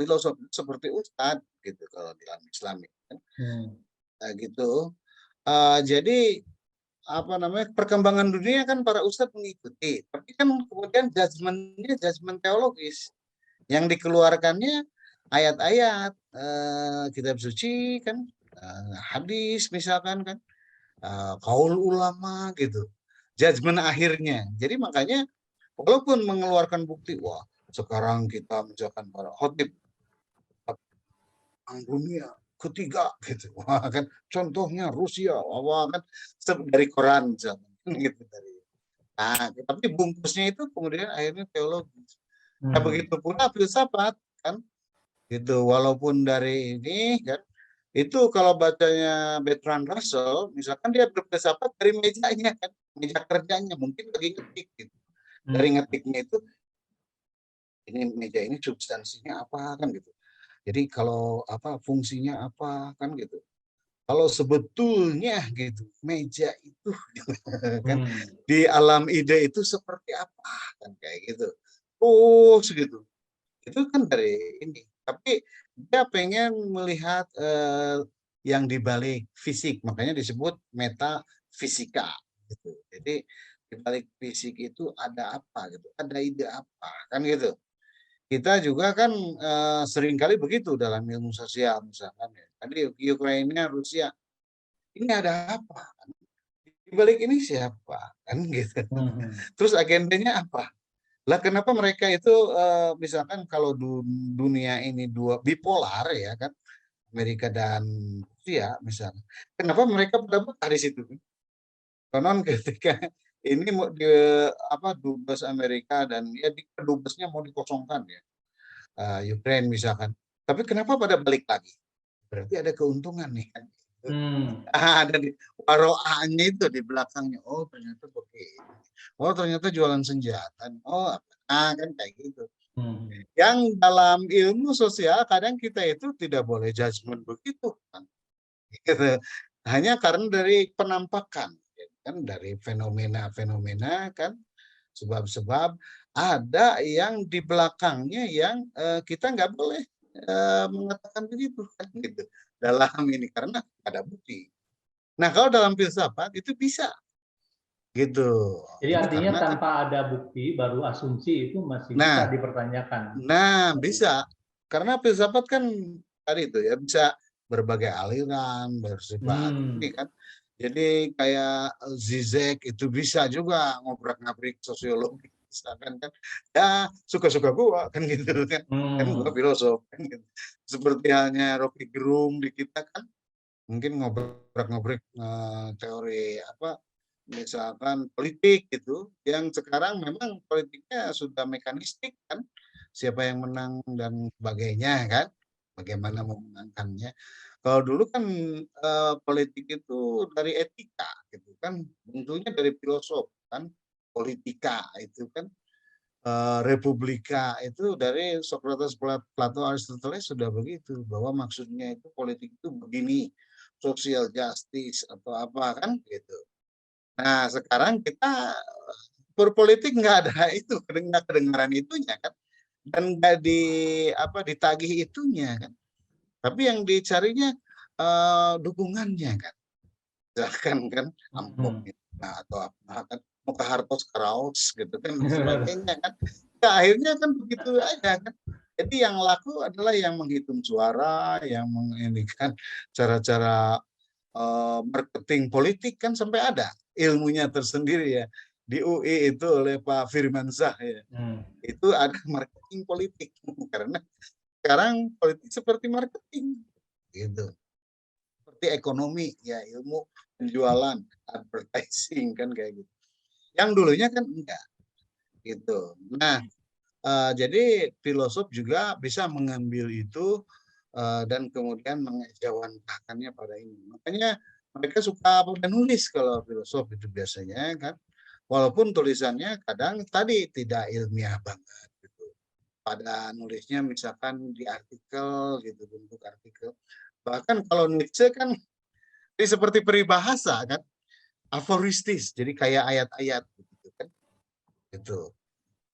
filosofi seperti ustadz gitu kalau di dalam Islam kan. Nah, gitu. Jadi apa namanya perkembangan dunia kan para ustadz mengikuti, tapi kan kemudian judgementnya judgement teologis yang dikeluarkannya ayat-ayat kitab suci kan, hadis misalkan kan, kaul ulama gitu, judgement akhirnya. Jadi makanya walaupun mengeluarkan bukti, wah sekarang kita misalkan para khotib dunia ketiga gitu, wah kan contohnya Rusia, wah kan dari Quran misalkan gitu dari. Nah, tapi bungkusnya itu kemudian akhirnya teologis. Nah, begitu pula filsafat kan, gitu. Walaupun dari ini kan, itu kalau bacanya Bertrand Russell, misalkan dia berfilsafat dari mejanya kan, meja kerjanya, mungkin lagi ngetik gitu. Dari ngetiknya itu, ini meja ini substansinya apa kan gitu. Jadi kalau apa fungsinya apa kan gitu. Kalau sebetulnya gitu meja itu kan di alam ide itu seperti apa kan kayak gitu. Oh segitu. Itu kan dari ini. Tapi dia pengen melihat yang dibalik fisik, makanya disebut metafisika gitu. Jadi dibalik fisik itu ada apa gitu, ada ide apa kan gitu. Kita juga kan seringkali begitu dalam ilmu sosial misalkan ya. Tadi Ukraina, Rusia, ini ada apa? Di balik ini siapa? Kan gitu. Terus agendanya apa? Lah kenapa mereka itu misalkan kalau dunia ini dua bipolar ya kan, Amerika dan Rusia misalnya. Kenapa mereka pada betah di situ? Konon ketika ini mau di apa dubes Amerika dan ya di kedubesnya mau dikosongkan ya. Ukraine misalkan. Tapi kenapa pada balik lagi? Berarti ada keuntungan nih kan. Ada di waroahnya itu di belakangnya. Oh ternyata begini. Oh ternyata jualan senjata. Oh kan kayak gitu. Yang dalam ilmu sosial kadang kita itu tidak boleh judgement begitu kan. Gitu. Hanya karena dari penampakan kan dari fenomena-fenomena kan sebab-sebab ada yang di belakangnya yang kita nggak boleh mengatakan begitu kan gitu dalam ini karena ada bukti. Nah kalau dalam filsafat itu bisa gitu. Jadi Ini artinya karena tanpa ada bukti baru asumsi itu masih bisa dipertanyakan. Nah bisa karena filsafat kan tadi itu ya bisa berbagai aliran bersifat ini kan. Jadi kayak Zizek itu bisa juga ngobrak-ngabrik sosiologi misalkan kan. Ya suka-suka gua kan gitu kan. Kan gua filosof kan gitu. Seperti halnya Rocky Gerung di kita kan mungkin ngobrak-ngabrik teori apa misalkan politik gitu yang sekarang memang politiknya sudah mekanistik kan siapa yang menang dan sebagainya kan bagaimana memenangkannya. Kalau dulu kan politik itu dari etika gitu kan, bentuknya dari filosof kan, politika itu kan, republika itu dari Socrates, Plato, Aristoteles sudah begitu bahwa maksudnya itu politik itu begini, social justice atau apa kan gitu. Nah sekarang kita berpolitik nggak ada itu, nggak kedengaran itunya kan, dan nggak ditagih itunya kan. Tapi yang dicarinya dukungannya kan, misalkan kan amplop atau apa kan, mau ke Hartos Kraus gitu kan, dan sebagainya kan. Ya, akhirnya kan begitu aja kan. Jadi yang laku adalah yang menghitung suara, yang menginginkan cara-cara marketing politik kan sampai ada ilmunya tersendiri ya. Di UI itu oleh Pak Firmansyah ya. Itu ada marketing politik karena sekarang politik seperti marketing gitu. Seperti ekonomi ya, ilmu penjualan, advertising kan kayak gitu. Yang dulunya kan enggak gitu. Nah, jadi filosof juga bisa mengambil itu dan kemudian mengejawantahkannya pada ini. Makanya mereka suka pada nulis kalau filosof itu biasanya kan. Walaupun tulisannya kadang tadi tidak ilmiah banget gitu. Pada nulisnya misalkan di artikel gitu, bentuk artikel. Bahkan kalau Nietzsche kan seperti peribahasa kan, aforistis. Jadi kayak ayat-ayat gitu kan. Gitu.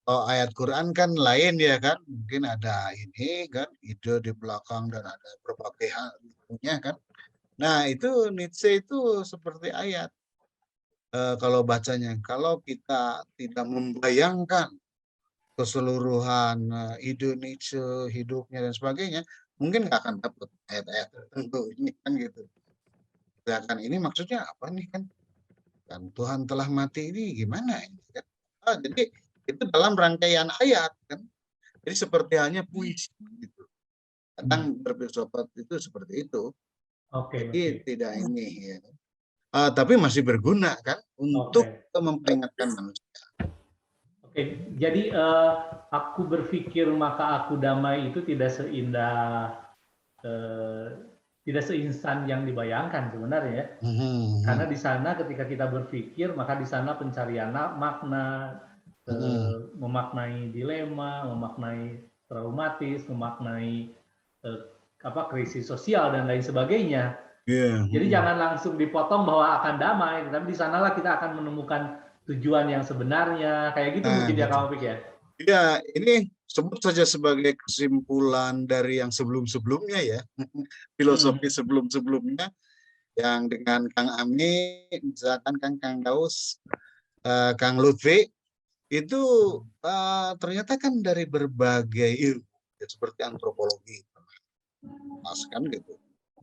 Oh, ayat Quran kan lain ya kan, mungkin ada ini kan, ide di belakang dan ada berbagai hal punya kan. Nah itu Nietzsche itu seperti ayat. Kalau bacanya, kalau kita tidak membayangkan keseluruhan ide Nietzsche, hidupnya dan sebagainya, mungkin nggak akan dapat ayat-ayat tertentu ini kan gitu. Sedangkan ini maksudnya apa nih kan? Dan Tuhan telah mati ini gimana ini kan? Jadi itu dalam rangkaian ayat kan, jadi seperti halnya puisi gitu. Kadang berfilsafat itu seperti itu. Jadi tidak ini ya. Tapi masih berguna kan untuk memperingatkan manusia. Jadi aku berpikir maka aku damai itu tidak seindah, tidak seinstan yang dibayangkan sebenarnya. Karena di sana ketika kita berpikir, maka di sana pencarian makna, memaknai dilema, memaknai traumatis, memaknai krisis sosial dan lain sebagainya. Jadi jangan langsung dipotong bahwa akan damai, tapi di sanalah kita akan menemukan tujuan yang sebenarnya, kayak gitu mungkin ya Kang Opik ya. Ya, ini sebut saja sebagai kesimpulan dari yang sebelum-sebelumnya ya, filosofi sebelum-sebelumnya yang dengan Kang Ami, misalkan Kang Daus, Kang Lutfi, itu ternyata kan dari berbagai ilmu ya, seperti antropologi, kan gitu.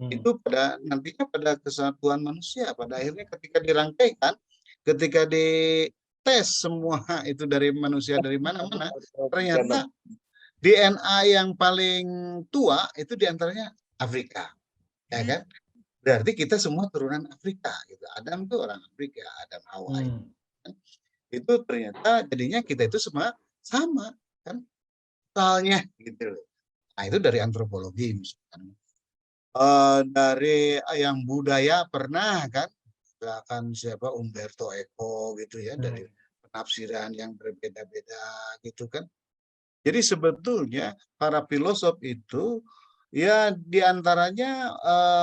Itu nantinya pada kesatuan manusia, pada akhirnya ketika dirangkaikan, ketika dites semua itu dari manusia dari mana-mana, ternyata DNA yang paling tua itu diantaranya Afrika, ya kan? Berarti kita semua turunan Afrika gitu. Adam itu orang Afrika, Adam Hawa. Itu ternyata jadinya kita itu semua sama kan, soalnya gitu. Nah itu dari antropologi misalkan. Dari yang budaya pernah kan, misalkan siapa Umberto Eco gitu ya, dari penafsiran yang berbeda-beda gitu kan. Jadi sebetulnya para filosof itu ya diantaranya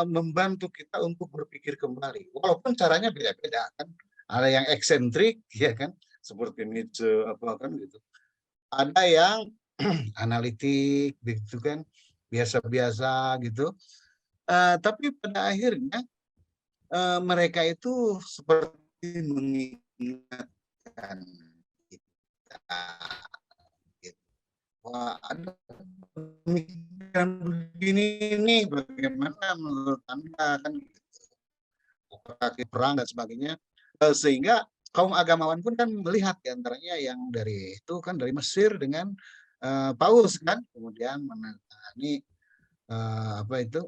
membantu kita untuk berpikir kembali, walaupun caranya beda-beda kan. Ada yang eksentrik ya kan, seperti Nietzsche apa kan gitu. Ada yang analitik gitu kan, biasa-biasa gitu. Tapi pada akhirnya mereka itu seperti mengingatkan kita. Wah, ada pemikiran begini nih, bagaimana menurut Anda kan gitu. Apakah perang dan sebagainya. Sehingga kaum agamawan pun kan melihat diantaranya yang dari itu kan dari Mesir dengan Paus kan, kemudian menangani apa itu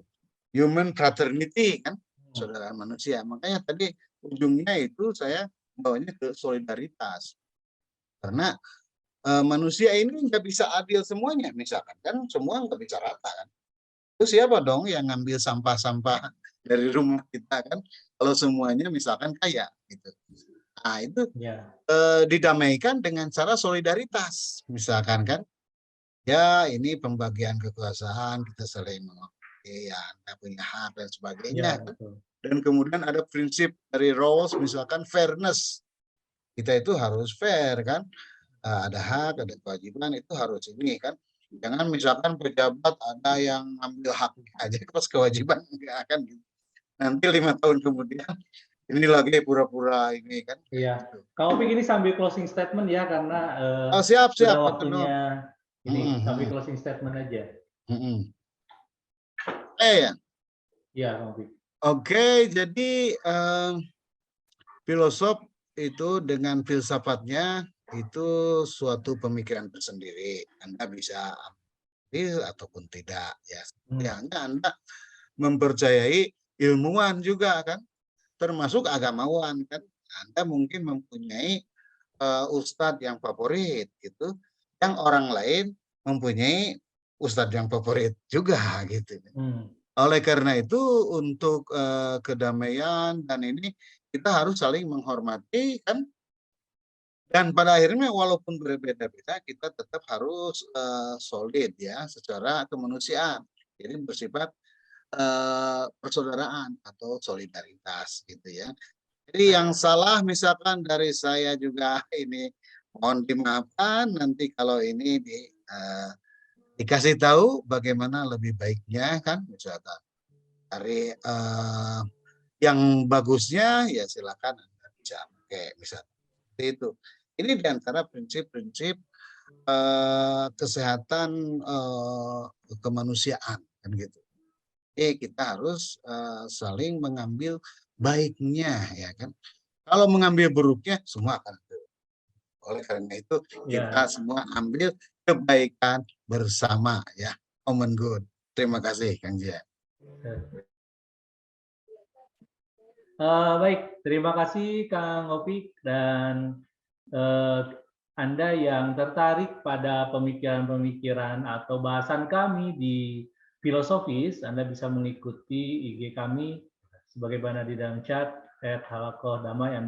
human fraternity kan, saudara manusia. Makanya tadi ujungnya itu saya bawanya ke solidaritas. Karena manusia ini nggak bisa adil semuanya, misalkan kan semua nggak bisa rata kan. Itu siapa dong yang ngambil sampah-sampah dari rumah kita kan? Kalau semuanya misalkan kaya gitu. Nah itu didamaikan dengan cara solidaritas, misalkan kan. Ya ini pembagian kekuasaan, kita saling mengakui ya Anda punya hak dan sebagainya. Dan kemudian ada prinsip dari Rawls misalkan fairness. kita itu harus fair kan. Ada hak, ada kewajiban, itu harus ini kan. Jangan misalkan pejabat ada yang ambil hak aja pas kewajiban enggak akan gitu. Nanti 5 tahun kemudian ini lagi pura-pura ini kan. Iya. Gitu. Kang Opik ini sambil closing statement ya karena Siap sudah Pak waktunya ini sambil Mhm. closing statement aja. Ya. Iya, Kang Opik. Oke, jadi filosof itu dengan filsafatnya itu suatu pemikiran tersendiri. Anda bisa ambil ataupun tidak ya. Anda mempercayai ilmuwan juga kan, termasuk agamawan kan. Anda mungkin mempunyai ustadz yang favorit gitu, yang orang lain mempunyai ustadz yang favorit juga gitu. Oleh karena itu untuk kedamaian dan ini kita harus saling menghormati kan, dan pada akhirnya walaupun berbeda-beda kita tetap harus solid ya secara kemanusiaan, jadi bersifat persaudaraan atau solidaritas gitu ya. Jadi yang salah misalkan dari saya juga ini mohon dimaafkan, nanti kalau ini dikasih tahu bagaimana lebih baiknya kan, misalkan dari yang bagusnya ya silakan Anda bisa pakai misalnya seperti itu. Ini diantara prinsip-prinsip kesehatan kemanusiaan kan gitu. Jadi kita harus saling mengambil baiknya ya kan. Kalau mengambil buruknya semua akan buruk. Oleh karena itu kita semua ambil kebaikan bersama ya, common good. Terima kasih Kang Jia. Baik, terima kasih Kang Opik dan Anda yang tertarik pada pemikiran-pemikiran atau bahasan kami di filosofis, Anda bisa mengikuti IG kami sebagaimana di dalam chat @halakoh_damai.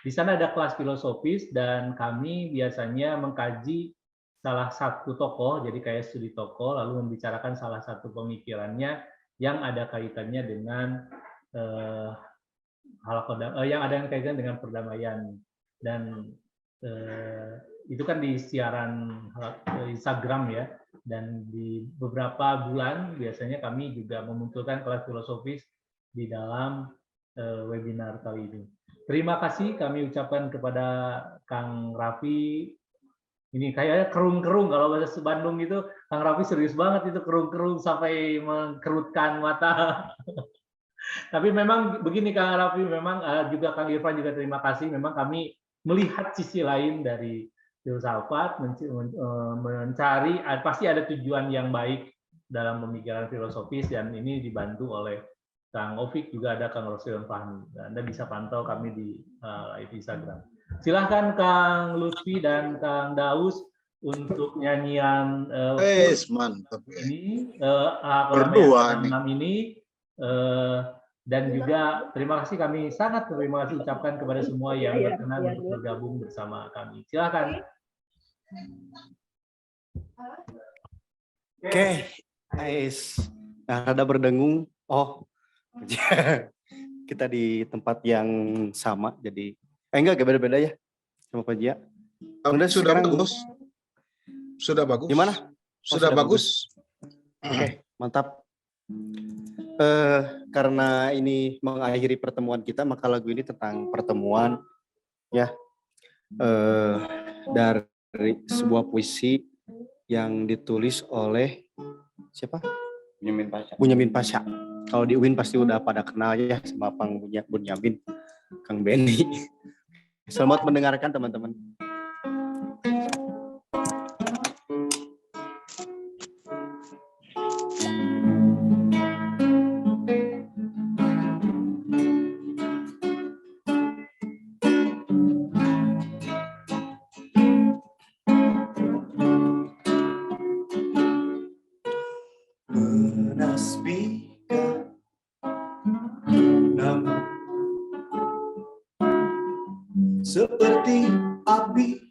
Di sana ada kelas filosofis dan kami biasanya mengkaji salah satu tokoh, jadi kayak studi tokoh, lalu membicarakan salah satu pemikirannya yang ada kaitannya dengan yang ada kaitan dengan perdamaian, dan itu kan di siaran Instagram ya, dan di beberapa bulan biasanya kami juga memunculkan kelas filosofis di dalam webinar kali ini. Terima kasih kami ucapkan kepada Kang Raffi. Ini kayaknya kerung-kerung, kalau bahasa Bandung itu Kang Raffi serius banget itu, kerung-kerung sampai mengkerutkan mata. Tapi memang begini Kang Raffi, memang juga Kang Irfan juga terima kasih, memang kami melihat sisi lain dari filsafat, mencari, pasti ada tujuan yang baik dalam pemikiran filosofis, dan ini dibantu oleh Kang Opik, juga ada Kang Roslion Fahmi. Anda bisa pantau kami di live Instagram. Silahkan Kang Lutfi dan Kang Daus untuk nyanyian mantap ini berdua ini, dan juga terima kasih, kami sangat terima kasih ucapkan kepada semua yang berkenan untuk bergabung bersama kami. Silakan. Oke, guys. Nah, rada berdengung. Oh, kita di tempat yang sama, jadi enggak beda-beda ya sama Pak Jia. Udah sudah sekarang, bagus. Sudah bagus. Gimana? Sudah bagus. Oke, mantap. Karena ini mengakhiri pertemuan kita, maka lagu ini tentang pertemuan ya, dari sebuah puisi yang ditulis oleh siapa? Bunyamin Pasha. Kalau di UIN pasti udah pada kenal ya sama Bang Bunyamin, Kang Benny. Selamat mendengarkan teman-teman. Seperti api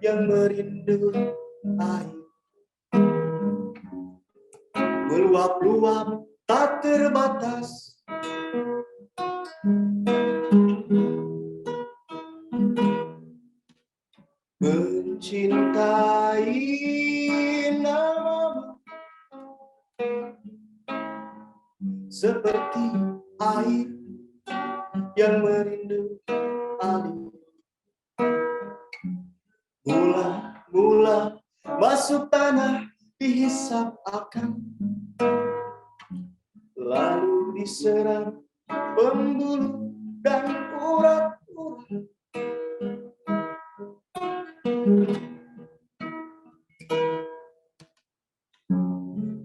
yang merindu air, meluap-luap tak terbatas, seperti air yang merindu alir. Mula-mula masuk tanah dihisap akan, lalu diserap pembuluh dan urat-urat.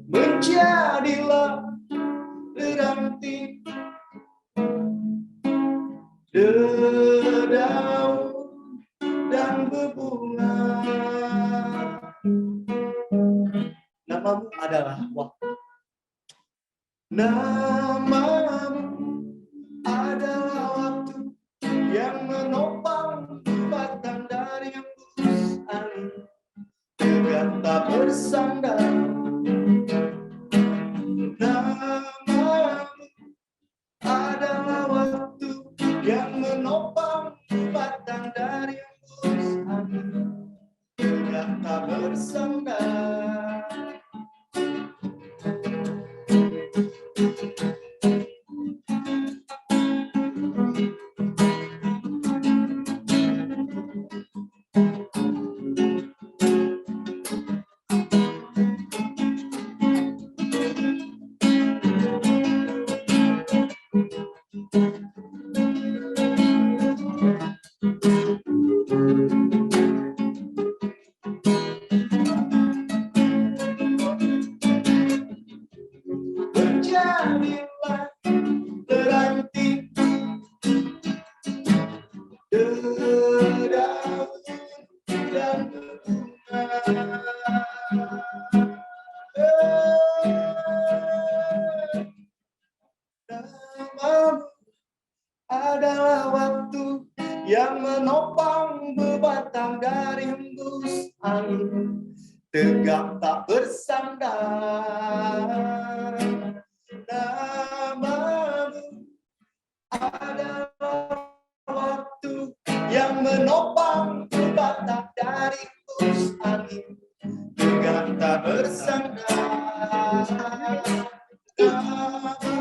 Menjadilah deranting dedaun dan berbunga. Namamu adalah waktu. Namamu adalah waktu yang menopang batang dari hembus angin, tegak tak bersandar. Namamu adalah waktu yang menopang batang dari hembus angin, tegak tak bersandar. Menjadilah deranting dedaun dan berbunga. Namamu adalah waktu yang menopang bebatang dari hembus angin, tegak tak bersandar. Namamu adalah waktu yang menopang bebatang dari hembus angin, tegak tak bersandar. Namamu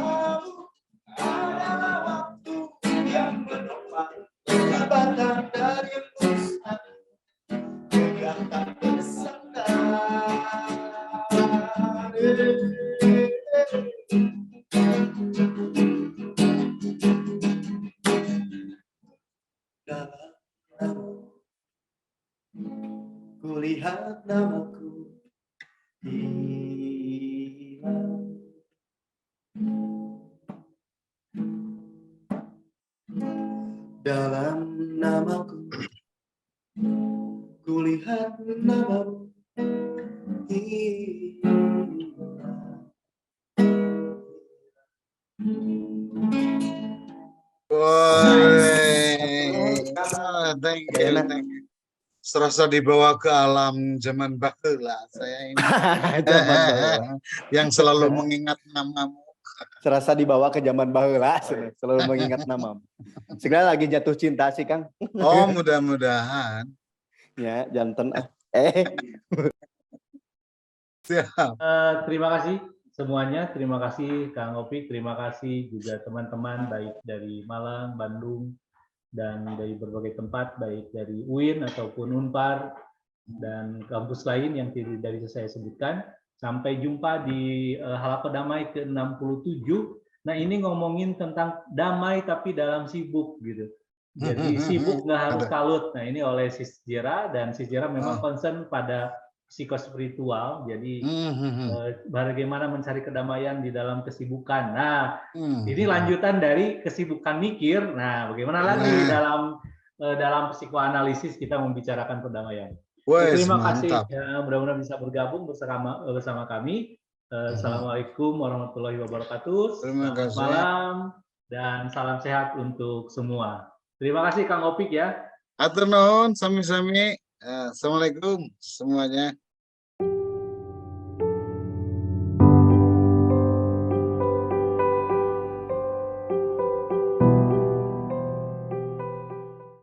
adalah waktu yang menopang bebatang dari hembus angin, tegak tak bersandar. Dalam namamu kulihat namaku hilang. Dalam namaku kulihat namamu hilang. Thank you, thank you. Serasa dibawa ke alam zaman baheula saya ini. Zaman baheula. Yang selalu mengingat namamu. Serasa dibawa ke zaman baheula, selalu mengingat namamu. Segala lagi jatuh cinta sih, Kang. Oh, mudah-mudahan. Ya, jantan. Siap. Terima kasih semuanya, terima kasih Kang Opik, terima kasih juga teman-teman baik dari Malang, Bandung, dan dari berbagai tempat, baik dari UIN ataupun Unpar, dan kampus lain yang dari saya sebutkan. Sampai jumpa di Halako Damai ke-67. Nah ini ngomongin tentang damai tapi dalam sibuk gitu. Jadi sibuk nggak harus kalut. Nah ini oleh Sis Jera, dan Sis Jera memang concern pada psikospiritual. Jadi bagaimana mencari kedamaian di dalam kesibukan. Nah ini lanjutan dari kesibukan mikir. Nah bagaimana lagi dalam psikoanalisis kita membicarakan perdamaian. Terima kasih, ya, mudah-mudahan bisa bergabung bersama kami. Assalamualaikum warahmatullahi wabarakatuh. Selamat malam dan salam sehat untuk semua. Terima kasih Kang Opik ya. Atur nuhun, sami-sami. Assalamualaikum semuanya.